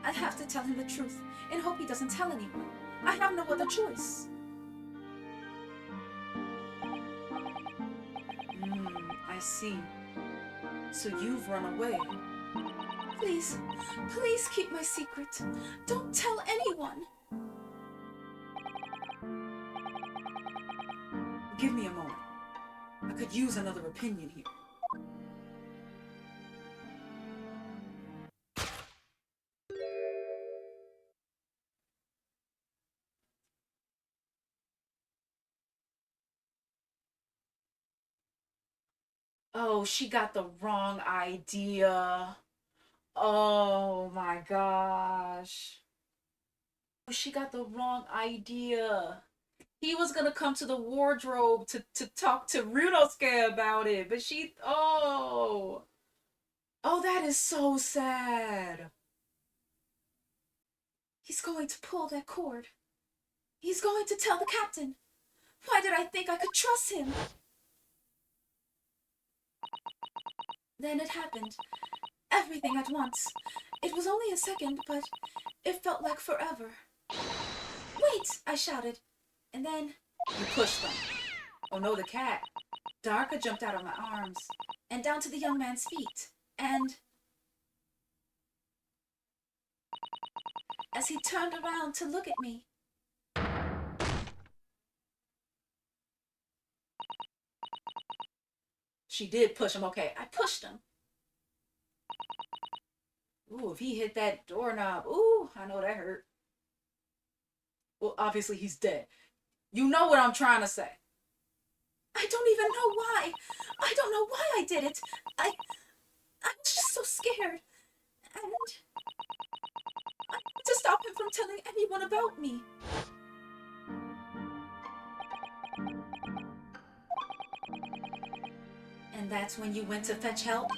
I have to tell him the truth and hope he doesn't tell anyone. I have no other choice. I see. So you've run away. Please, please keep my secret. Don't tell anyone. Give me a moment. I could use another opinion here. Oh, she got the wrong idea. Oh my gosh. She got the wrong idea. He was gonna come to the wardrobe to talk to Ryunosuke about it, but oh. Oh, that is so sad. He's going to pull that cord. He's going to tell the captain. Why did I think I could trust him? Then it happened. Everything at once. It was only a second, but it felt like forever. Wait, I shouted. And then... You pushed them. Oh no, the cat. Darka jumped out of my arms and down to the young man's feet. And... as he turned around to look at me... She did push him, okay. I pushed him. Ooh, if he hit that doorknob, ooh, I know that hurt. Well, obviously he's dead. You know what I'm trying to say. I don't even know why. I don't know why I did it. I was just so scared. And I had to stop him from telling anyone about me. And that's when you went to fetch help?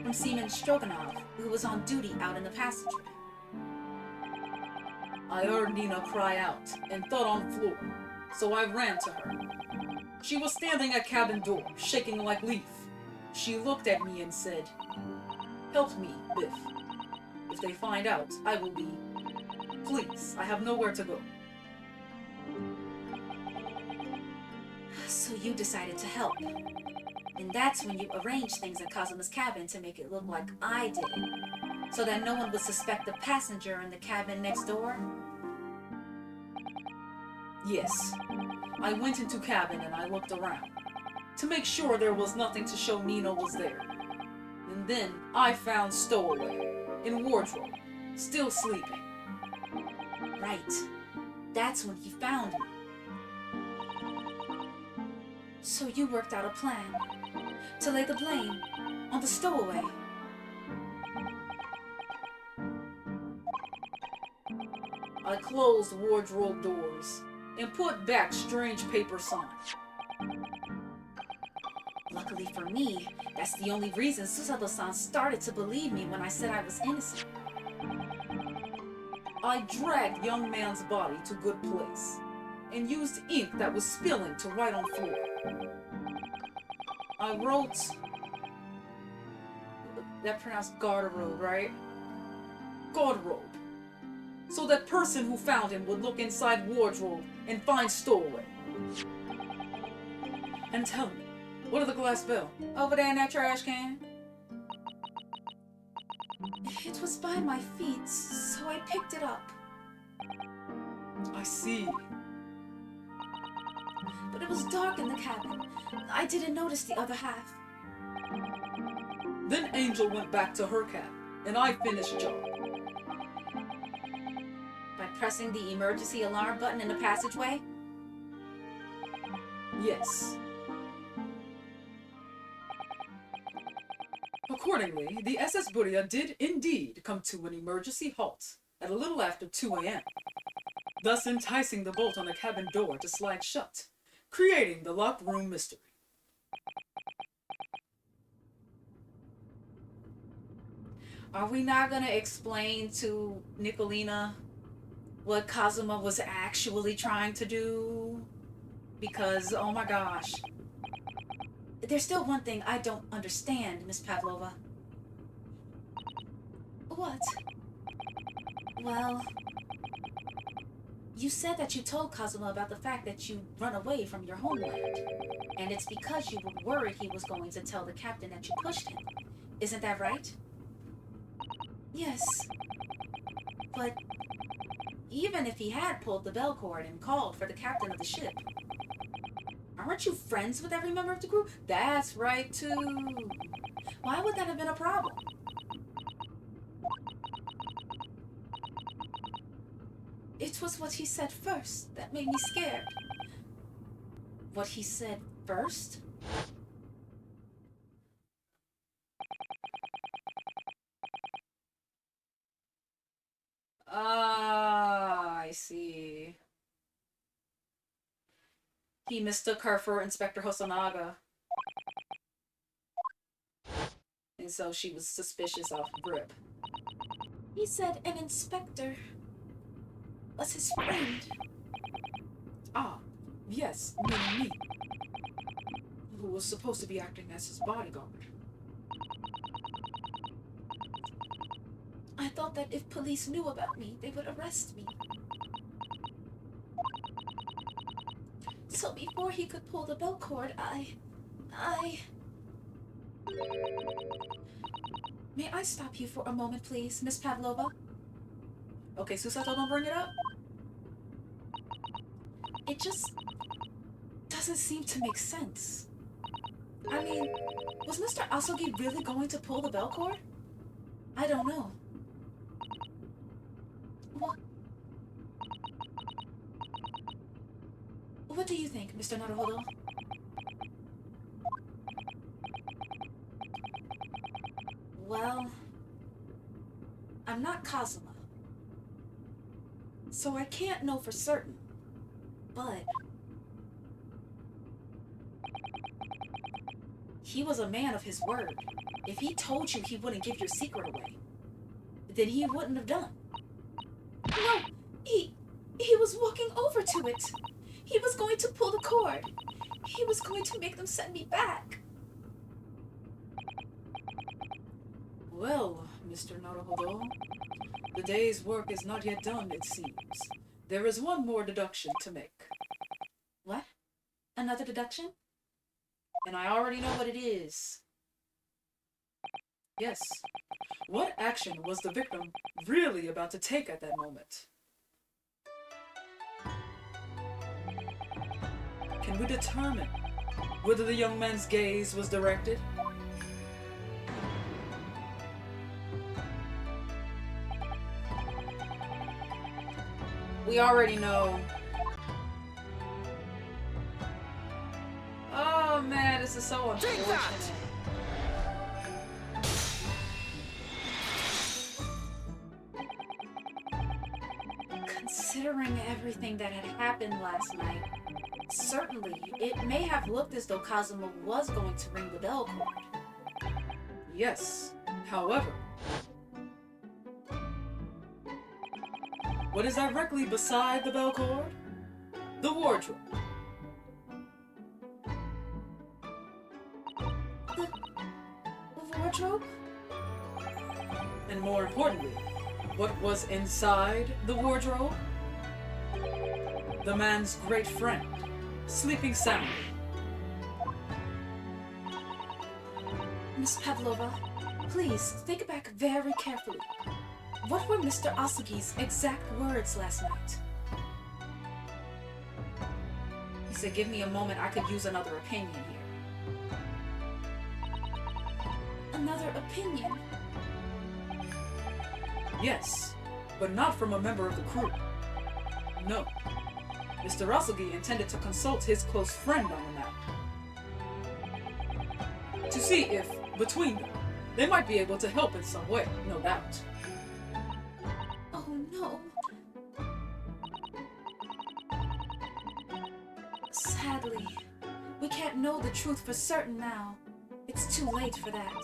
From Seaman Stroganov, who was on duty out in the passageway. I heard Nina cry out and thud on floor, so I ran to her. She was standing at cabin door, shaking like leaf. She looked at me and said, "Help me, Biff. If they find out, I will be... Please, I have nowhere to go." So you decided to help. And that's when you arranged things at Kazuma's cabin to make it look like I did it, so that no one would suspect the passenger in the cabin next door? Yes. I went into cabin and I looked around, to make sure there was nothing to show Nina was there. And then I found Stowaway, in wardrobe, still sleeping. Right. That's when he found me. So you worked out a plan to lay the blame on the stowaway. I closed wardrobe doors and put back strange paper signs. Luckily for me, that's the only reason Susato-san started to believe me when I said I was innocent. I dragged young man's body to good place and used ink that was spilling to write on floor. I wrote... That pronounced garderobe, right? Garderobe. So that person who found him would look inside wardrobe and find Stowaway. And tell me, what of the glass bell? Over there in that trash can. It was by my feet, so I picked it up. I see. But it was dark in the cabin. I didn't notice the other half. Then Angel went back to her cabin, and I finished job. By pressing the emergency alarm button in the passageway? Yes. Accordingly, the SS Buria did indeed come to an emergency halt at a little after 2 a.m., thus enticing the bolt on the cabin door to slide shut, creating the locked room mystery. Are we not gonna explain to Nicolina what Kazuma was actually trying to do? Because, oh my gosh. There's still one thing I don't understand, Miss Pavlova. What? Well, you said that you told Kazuma about the fact that you run away from your homeland. And it's because you were worried he was going to tell the captain that you pushed him. Isn't that right? Yes, but even if he had pulled the bell cord and called for the captain of the ship, aren't you friends with every member of the crew? That's right, too. Why would that have been a problem? It was what he said first that made me scared. What he said first? Ah, I see. He mistook her for Inspector Hosonaga. And so she was suspicious of Grip. He said an inspector was his friend. Ah, yes, meaning me, who was supposed to be acting as his bodyguard. I thought that if police knew about me, they would arrest me. So before he could pull the bell cord, I... May I stop you for a moment, please, Miss Pavlova? Okay, Susato, don't bring it up. It just doesn't seem to make sense. I mean, was Mr. Asogi really going to pull the bell cord? I don't know. What do you think, Mr. Naruhodo? Well, I'm not Kazuma, so I can't know for certain, but he was a man of his word. If he told you he wouldn't give your secret away, then he wouldn't have done. No, he was walking over to it. He was going to pull the cord. He was going to make them send me back. Well, Mr. Naruhodo, the day's work is not yet done, it seems. There is one more deduction to make. What? Another deduction? And I already know what it is. Yes. What action was the victim really about to take at that moment? Can we determine whether the young man's gaze was directed? We already know. Oh man, this is so unfortunate. Considering everything that had happened last night, certainly it may have looked as though Kazuma was going to ring the bell cord. Yes. However, what is directly beside the bell cord? The wardrobe. The wardrobe? And more importantly, what was inside the wardrobe? The man's great friend, sleeping soundly. Miss Pavlova, please think back very carefully. What were Mr. Asugi's exact words last night? He said, give me a moment, I could use another opinion here. Another opinion? Yes, but not from a member of the crew. No. Mr. Asugi intended to consult his close friend on the matter. To see if, between them, they might be able to help in some way, no doubt. Oh no. Sadly, we can't know the truth for certain now. It's too late for that.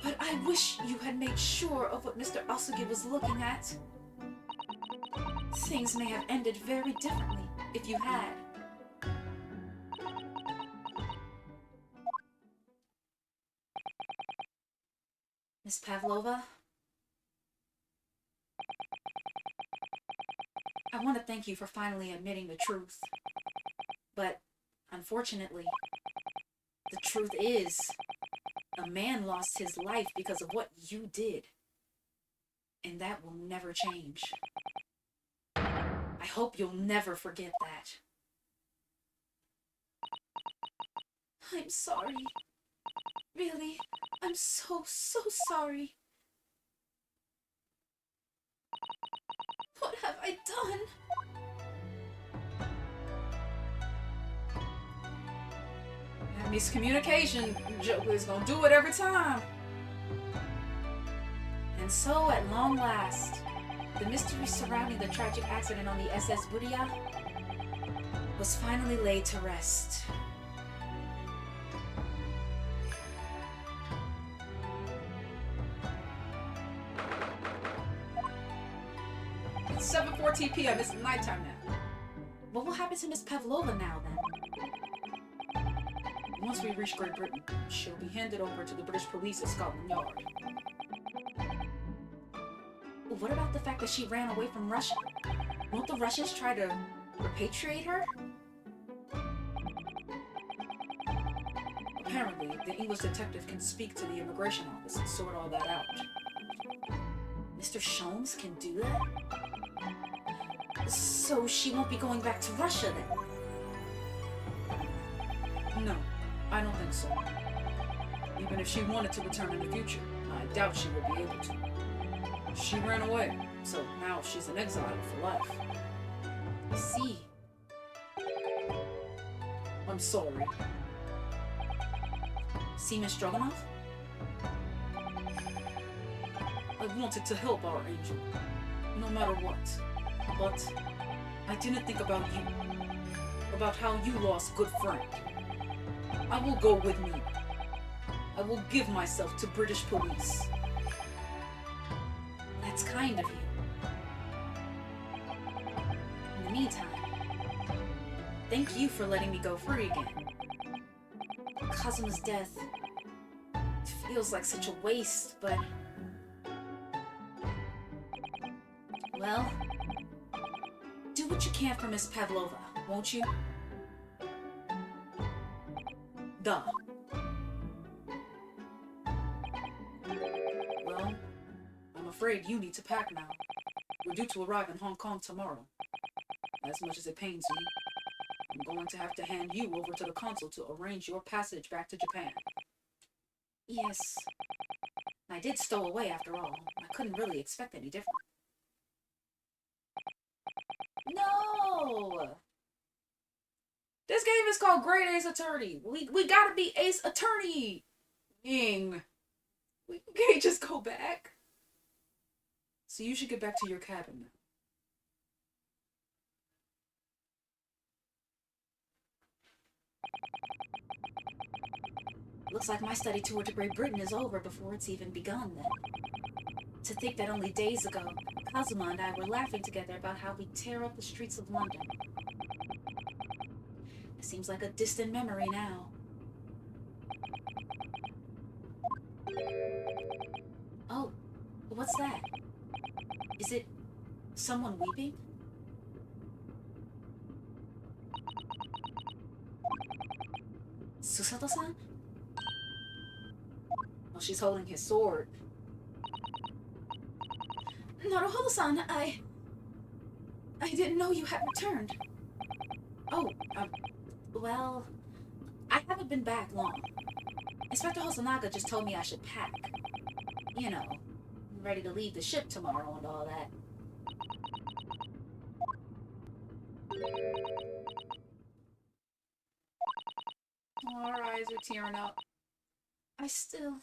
But I wish you had made sure of what Mr. Asugi was looking at. Things may have ended very differently if you had. Miss Pavlova? I want to thank you for finally admitting the truth. But, unfortunately, the truth is, a man lost his life because of what you did. And that will never change. I hope you'll never forget that. I'm sorry. Really, I'm so sorry. What have I done? That miscommunication joke is gonna do it every time. And so, at long last, the mystery surrounding the tragic accident on the SS Buria was finally laid to rest. It's 7:14 p.m. It's nighttime now. What will happen to Miss Pavlova now, then? Once we reach Great Britain, she'll be handed over to the British police at Scotland Yard. What about the fact that she ran away from Russia? Won't the Russians try to repatriate her? Apparently, the English detective can speak to the immigration office and sort all that out. Mr. Sholmes can do that? So she won't be going back to Russia then? No, I don't think so. Even if she wanted to return in the future, I doubt she would be able to. She ran away, so now she's in exile for life. I see. I'm sorry. Seaman Stroganoff? I wanted to help our angel, no matter what. But I didn't think about you. About how you lost good friend. I will go with me. I will give myself to British police. That's kind of you. In the meantime, thank you for letting me go free again. Kazuma's death feels like such a waste, but... well, do what you can for Miss Pavlova, won't you? Duh. Well, I'm afraid you need to pack now. We're due to arrive in Hong Kong tomorrow. As much as it pains me, I'm going to have to hand you over to the consul to arrange your passage back to Japan. Yes. I did stow away after all. I couldn't really expect any different. No! This game is called Great Ace Attorney. We gotta be Ace Attorney. Ying. We can't just go back. So you should get back to your cabin now. Looks like my study tour to Great Britain is over before it's even begun, then. To think that only days ago, Kazuma and I were laughing together about how we tear up the streets of London. It seems like a distant memory now. Oh, what's that? Is it someone weeping? Susato-san? Well, she's holding his sword. Naruhodo-san, I didn't know you had returned. Oh, well, I haven't been back long. Inspector Hosonaga just told me I should pack. You know, I'm ready to leave the ship tomorrow and all that. Oh, her eyes are tearing up. I still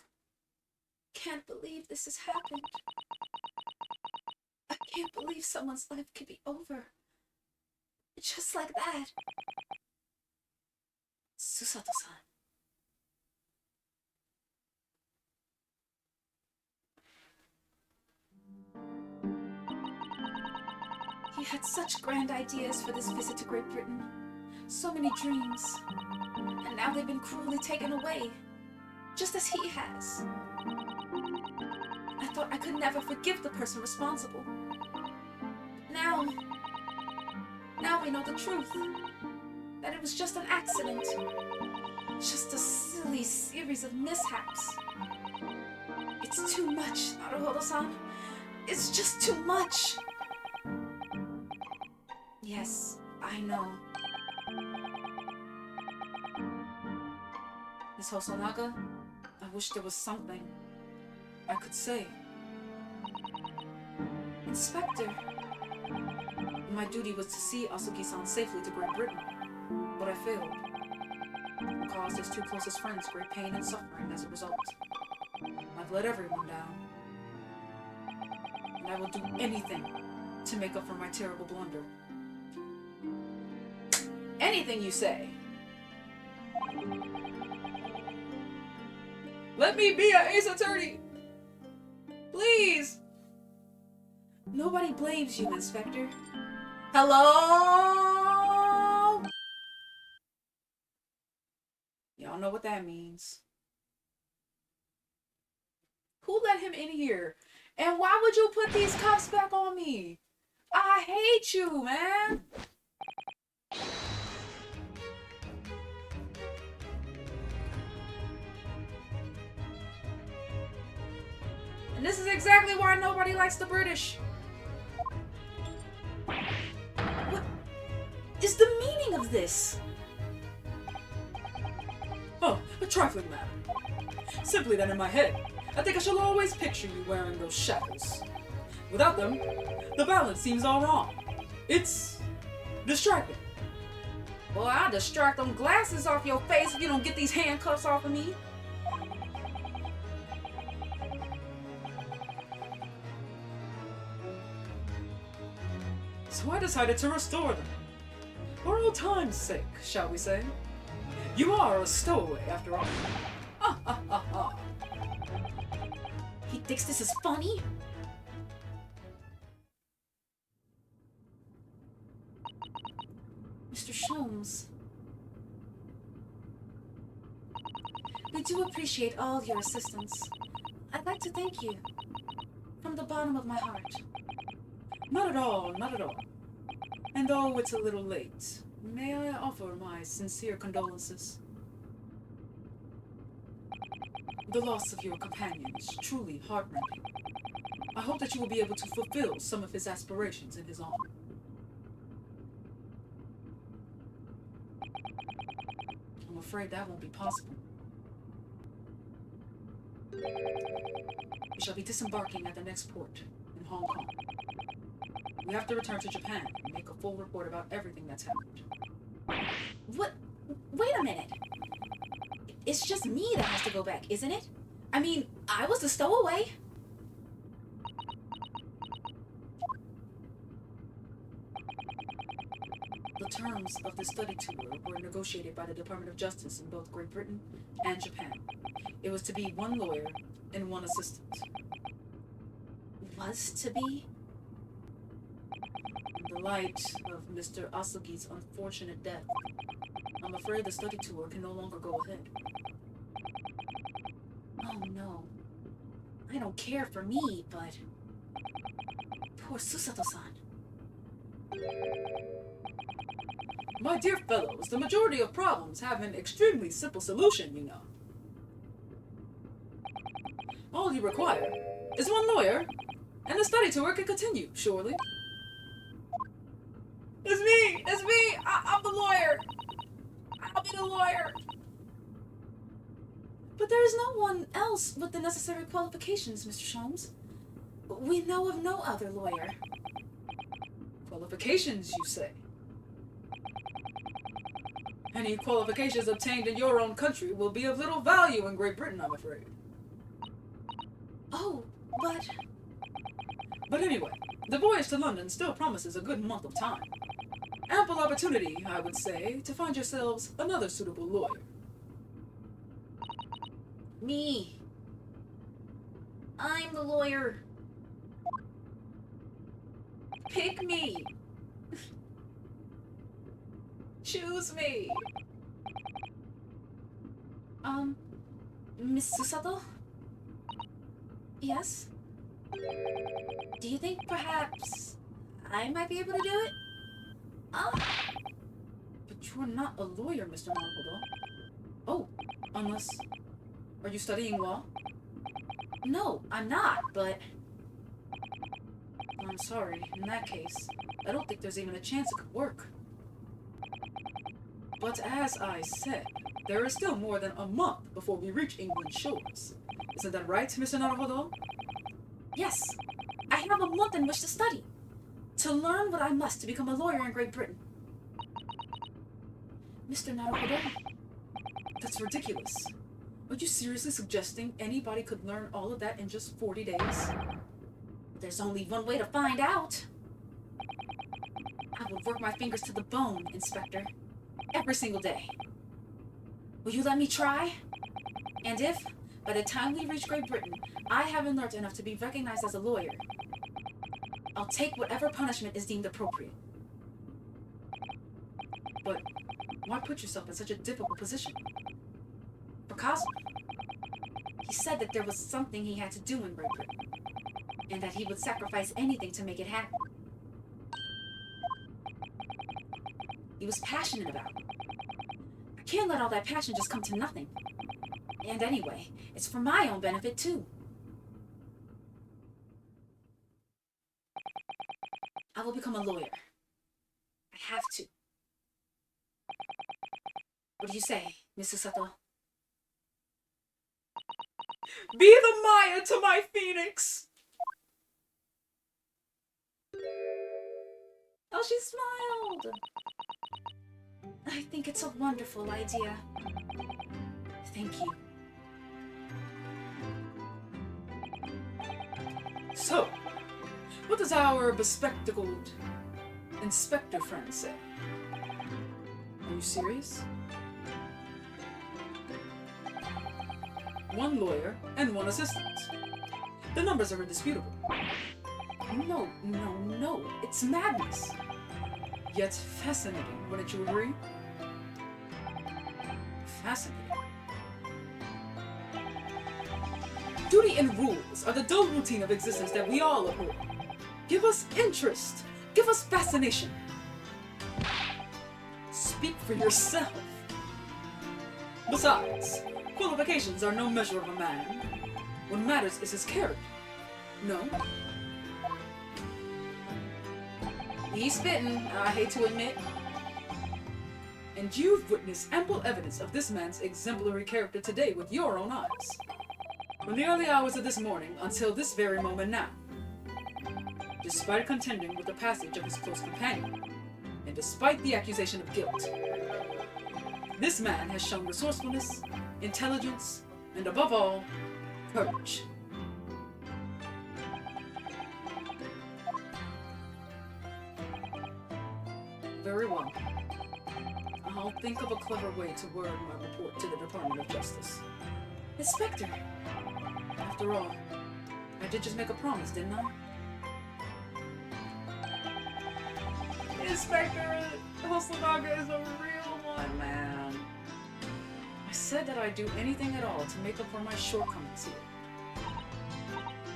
can't believe this has happened. I can't believe someone's life could be over. Just like that. Susato-san. He had such grand ideas for this visit to Great Britain. So many dreams. And now they've been cruelly taken away. Just as he has. I thought I could never forgive the person responsible. Now we know the truth. That it was just an accident. Just a silly series of mishaps. It's too much, Naruhodo-san. It's just too much. Yes, I know. Miss Hosonaga, I wish there was something I could say. Inspector, My duty was to see Asugi-san safely to Great Britain, but I failed. And caused his two closest friends great pain and suffering as a result. I've let everyone down. And I will do anything to make up for my terrible blunder. Anything you say. Let me be an ace attorney! Please! Nobody blames you, Inspector. Hello? Y'all know what that means. Who let him in here? And why would you put these cuffs back on me? I hate you, man. And this is exactly why nobody likes the British. what is the meaning of this? Oh, a trifling matter. Simply that in my head, I think I shall always picture you wearing those shackles. Without them, the balance seems all wrong. It's distracting. Well, I'll distract them glasses off your face if you don't get these handcuffs off of me. So I decided to restore them. For old time's sake, shall we say. You are a stowaway, after all. Ha ha ha ha. He thinks this is funny? Mr. Sholmes, we do appreciate all your assistance. I'd like to thank you from the bottom of my heart. Not at all, not at all. And though it's a little late, may I offer my sincere condolences? The loss of your companion is truly heartrending. I hope that you will be able to fulfill some of his aspirations in his honor. I'm afraid that won't be possible. We shall be disembarking at the next port in Hong Kong. We have to return to Japan and make a full report about everything that's happened. What? Wait a minute. It's just me that has to go back, isn't it? I mean, I was the stowaway. The terms of the study tour were negotiated by the Department of Justice in both Great Britain and Japan. It was to be one lawyer and one assistant. Was to be? In the light of Mr. Asugi's unfortunate death, I'm afraid the study tour can no longer go ahead. Oh no. I don't care for me, but... Poor Susato-san. My dear fellows, the majority of problems have an extremely simple solution, you know. All you require is one lawyer, and the study tour can continue, surely. It's me! It's me! I'm the lawyer! I'll be the lawyer! But there is no one else with the necessary qualifications, Mr. Sholmes. We know of no other lawyer. Qualifications, you say? Any qualifications obtained in your own country will be of little value in Great Britain, I'm afraid. Oh, but... But anyway, the voyage to London still promises a good month of time. Ample opportunity, I would say, to find yourselves another suitable lawyer. Me. I'm the lawyer. Pick me. Choose me! Miss Susato? Yes? Do you think perhaps I might be able to do it? But you're not a lawyer, Mr. Makoto. Oh, unless... Are you studying law? No, I'm not, but... I'm sorry. In that case, I don't think there's even a chance it could work. But as I said, there is still more than a month before we reach England's shores. Isn't that right, Mr. Naruhodo? Yes, I have a month in which to study, to learn what I must to become a lawyer in Great Britain. Mr. Naruhodo, That's ridiculous. Are you seriously suggesting anybody could learn all of that in just 40 days? there's only one way to find out. I will work my fingers to the bone, Inspector, every single day. Will you let me try? And if, by the time we reach Great Britain, I haven't learned enough to be recognized as a lawyer, I'll take whatever punishment is deemed appropriate. But why put yourself in such a difficult position? For Cosmo, he said that there was something he had to do in Great Britain, and that he would sacrifice anything to make it happen. He was passionate about it. I can't let all that passion just come to nothing. And anyway, it's for my own benefit too. I will become a lawyer. I have to. What do you say, Mrs. Sato? Be the Maya to my Phoenix! Oh, she smiled. I think it's a wonderful idea. Thank you. So, what does our bespectacled inspector friend say? Are you serious? One lawyer and one assistant. The numbers are indisputable. No. It's madness. Yet fascinating, wouldn't you agree? Fascinating. Duty and rules are the dull routine of existence that we all abhor. Give us interest. Give us fascination. Speak for yourself. Besides, qualifications are no measure of a man. What matters is his character. No? He's spitting, I hate to admit. And you've witnessed ample evidence of this man's exemplary character today with your own eyes. From the early hours of this morning until this very moment now. Despite contending with the passage of his close companion, and despite the accusation of guilt, this man has shown resourcefulness, intelligence, and above all, courage. Very well. I'll think of a clever way to word my report to the Department of Justice. Inspector, After all, I did just make a promise, didn't I? Inspector Hosonaga is a real one, man. I said that I'd do anything at all to make up for my shortcomings here.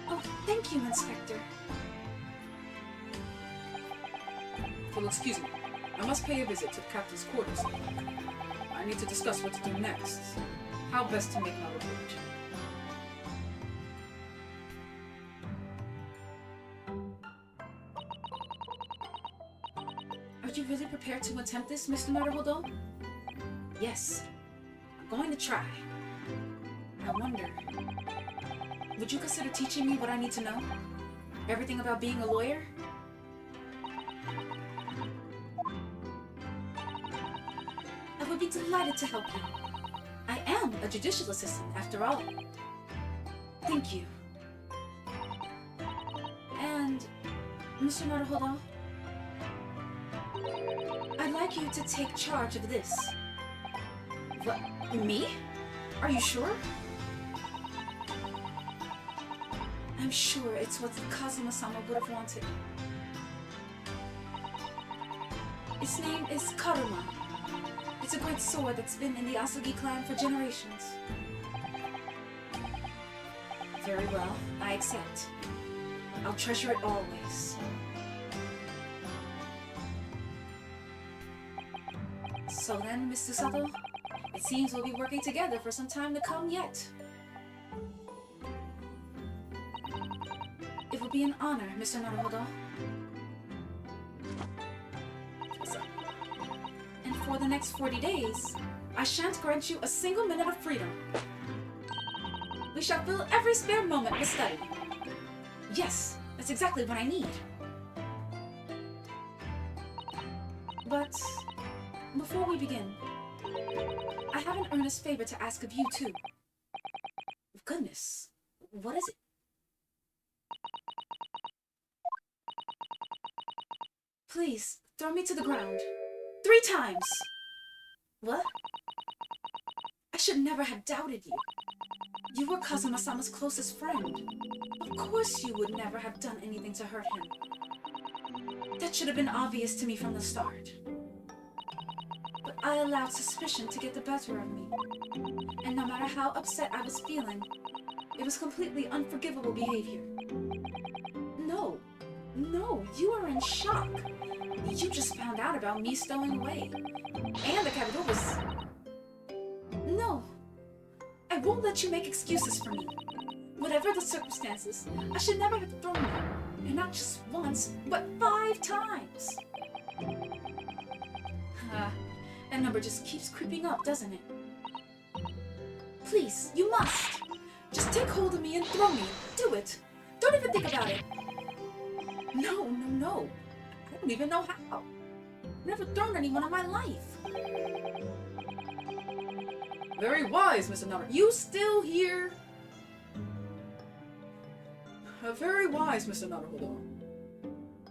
oh, thank you, Inspector. If you'll excuse me, I must pay a visit to the captain's quarters. I need to discuss what to do next. How best to make my report. Are you really prepared to attempt this, Mr. Naruhodo? Yes, I'm going to try. I wonder, would you consider teaching me what I need to know? Everything about being a lawyer? I would be delighted to help you. I am a judicial assistant, after all. Thank you. And, Mr. Naruhodo, I'd like you to take charge of this. What? Me? Are you sure? I'm sure it's what Kazuma-sama would have wanted. Its name is Karuma. It's a great sword that's been in the Asagi clan for generations. Very well, I accept. I'll treasure it always. So then, Mr. Sato, it seems we'll be working together for some time to come yet. It will be an honor, Mr. Naruhodo. And for the next 40 days, I shan't grant you a single minute of freedom. We shall fill every spare moment with study. Yes, that's exactly what I need. But before we begin, I have an earnest favor to ask of you too. Goodness, what is it? Please, throw me to the ground. 3 times! What? I should never have doubted you. You were Kazuma-sama's closest friend. Of course you would never have done anything to hurt him. That should have been obvious to me from the start. But I allowed suspicion to get the better of me. And no matter how upset I was feeling, it was completely unforgivable behavior. No, you are in shock. You just found out about me stowing away. And the capital was... No, I won't let you make excuses for me. Whatever the circumstances, I should never have thrown you. And not just once, but 5 times. That number just keeps creeping up, doesn't it? Please, you must. Just take hold of me and throw me. Do it. Don't even think about it. No. I don't even know how. I've never thrown anyone in my life. Very wise, Mr. Naruhodo. You still here? Very wise, Mr. Naruhodo.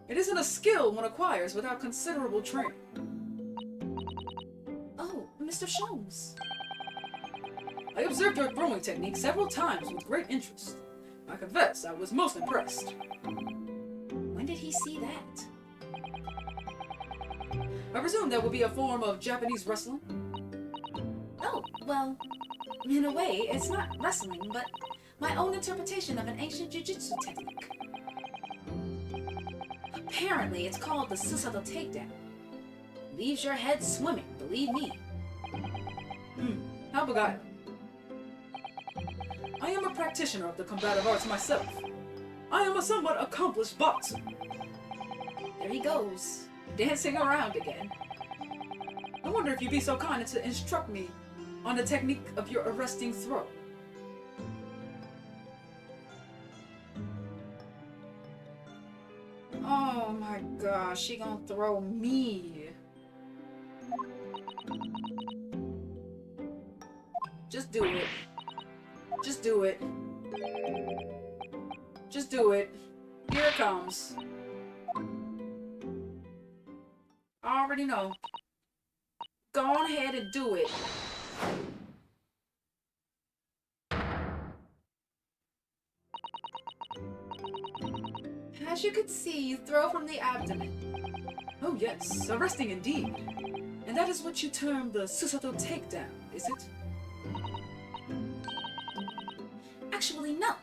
It isn't a skill one acquires without considerable training. Oh, Mr. Sholmes. I observed your throwing technique several times with great interest. I confess, I was most impressed. When did he see that? I presume that would be a form of Japanese wrestling? Oh, well, in a way, it's not wrestling, but my own interpretation of an ancient jujitsu technique. Apparently, it's called the Susato takedown. Leaves your head swimming, believe me. How beguiling. I am a practitioner of the combative arts myself. I am a somewhat accomplished boxer. There he goes, dancing around again. I wonder if you'd be so kind as to instruct me on the technique of your arresting throw. Oh my gosh, she gonna throw me. Just do it. Just do it. Just do it. Here it comes. I already know. Go on ahead and do it. As you can see, you throw from the abdomen. Oh yes, arresting indeed. And that is what you term the Susato takedown, is it? Actually, no.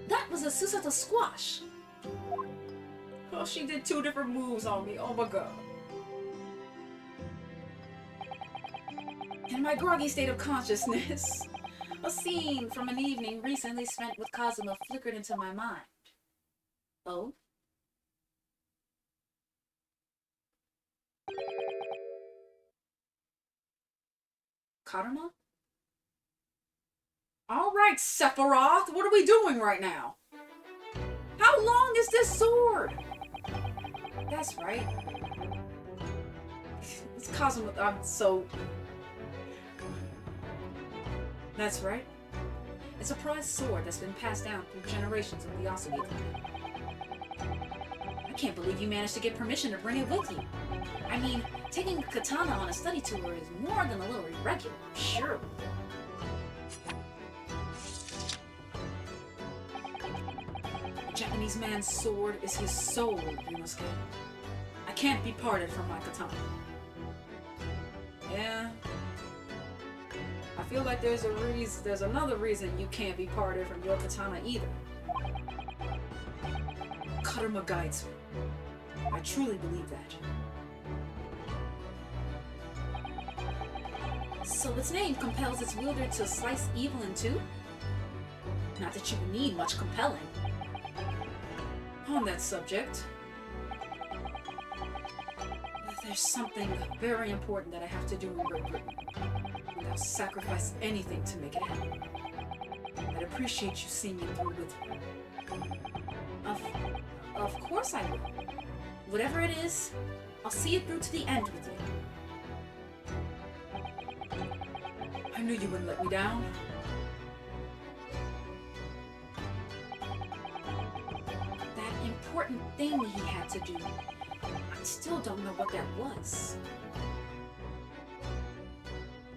That was a Susato squash. Oh, she did 2 different moves on me. Oh my god. In my groggy state of consciousness, a scene from an evening recently spent with Kazuma flickered into my mind. Oh? Karma? Alright, Sephiroth, what are we doing right now? How long is this sword? That's right. It's Kazuma. I'm so... That's right. It's a prized sword that's been passed down through generations of the Asagi clan. I can't believe you managed to get permission to bring it with you. I mean, taking a katana on a study tour is more than a little irregular, sure. A Japanese man's sword is his soul, Ryunosuke. I can't be parted from my katana. Yeah. I feel like there's another reason you can't be parted from your katana either. Karma guides me. I truly believe that. So its name compels its wielder to slice evil in two? Not that you would need much compelling. On that subject, there's something very important that I have to do in Great Britain, and I'll sacrifice anything to make it happen. I'd appreciate you seeing it through with me. Of course I will. Whatever it is, I'll see it through to the end with you. I knew you wouldn't let me down. That important thing he had to do, I still don't know what that was.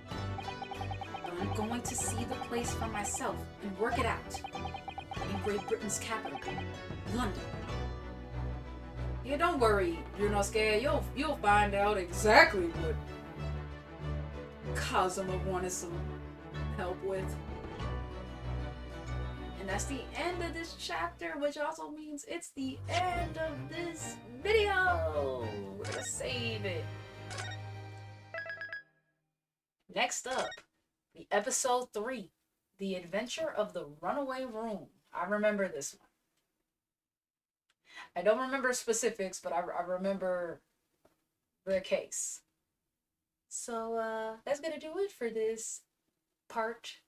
But I'm going to see the place for myself and work it out. In Great Britain's capital, London. Yeah, don't worry, Yunosuke. You'll find out Exactly what Kazuma wanted some help with. And that's the end of this chapter, which also means it's the end of this video. We're gonna save it. Next up, the episode 3, The Adventure of the Runaway Room. I remember this one. I don't remember specifics, but I remember the case. So that's gonna do it for this part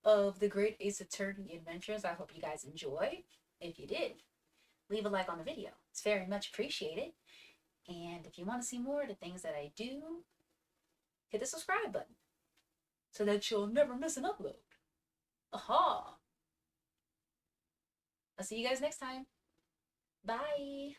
of the Great Ace Attorney Adventures. I hope you guys enjoyed. If you did, leave a like on the video. It's very much appreciated. And if you want to see more of the things that I do, hit the subscribe button so that you'll never miss an upload. Aha! I'll see you guys next time. Bye!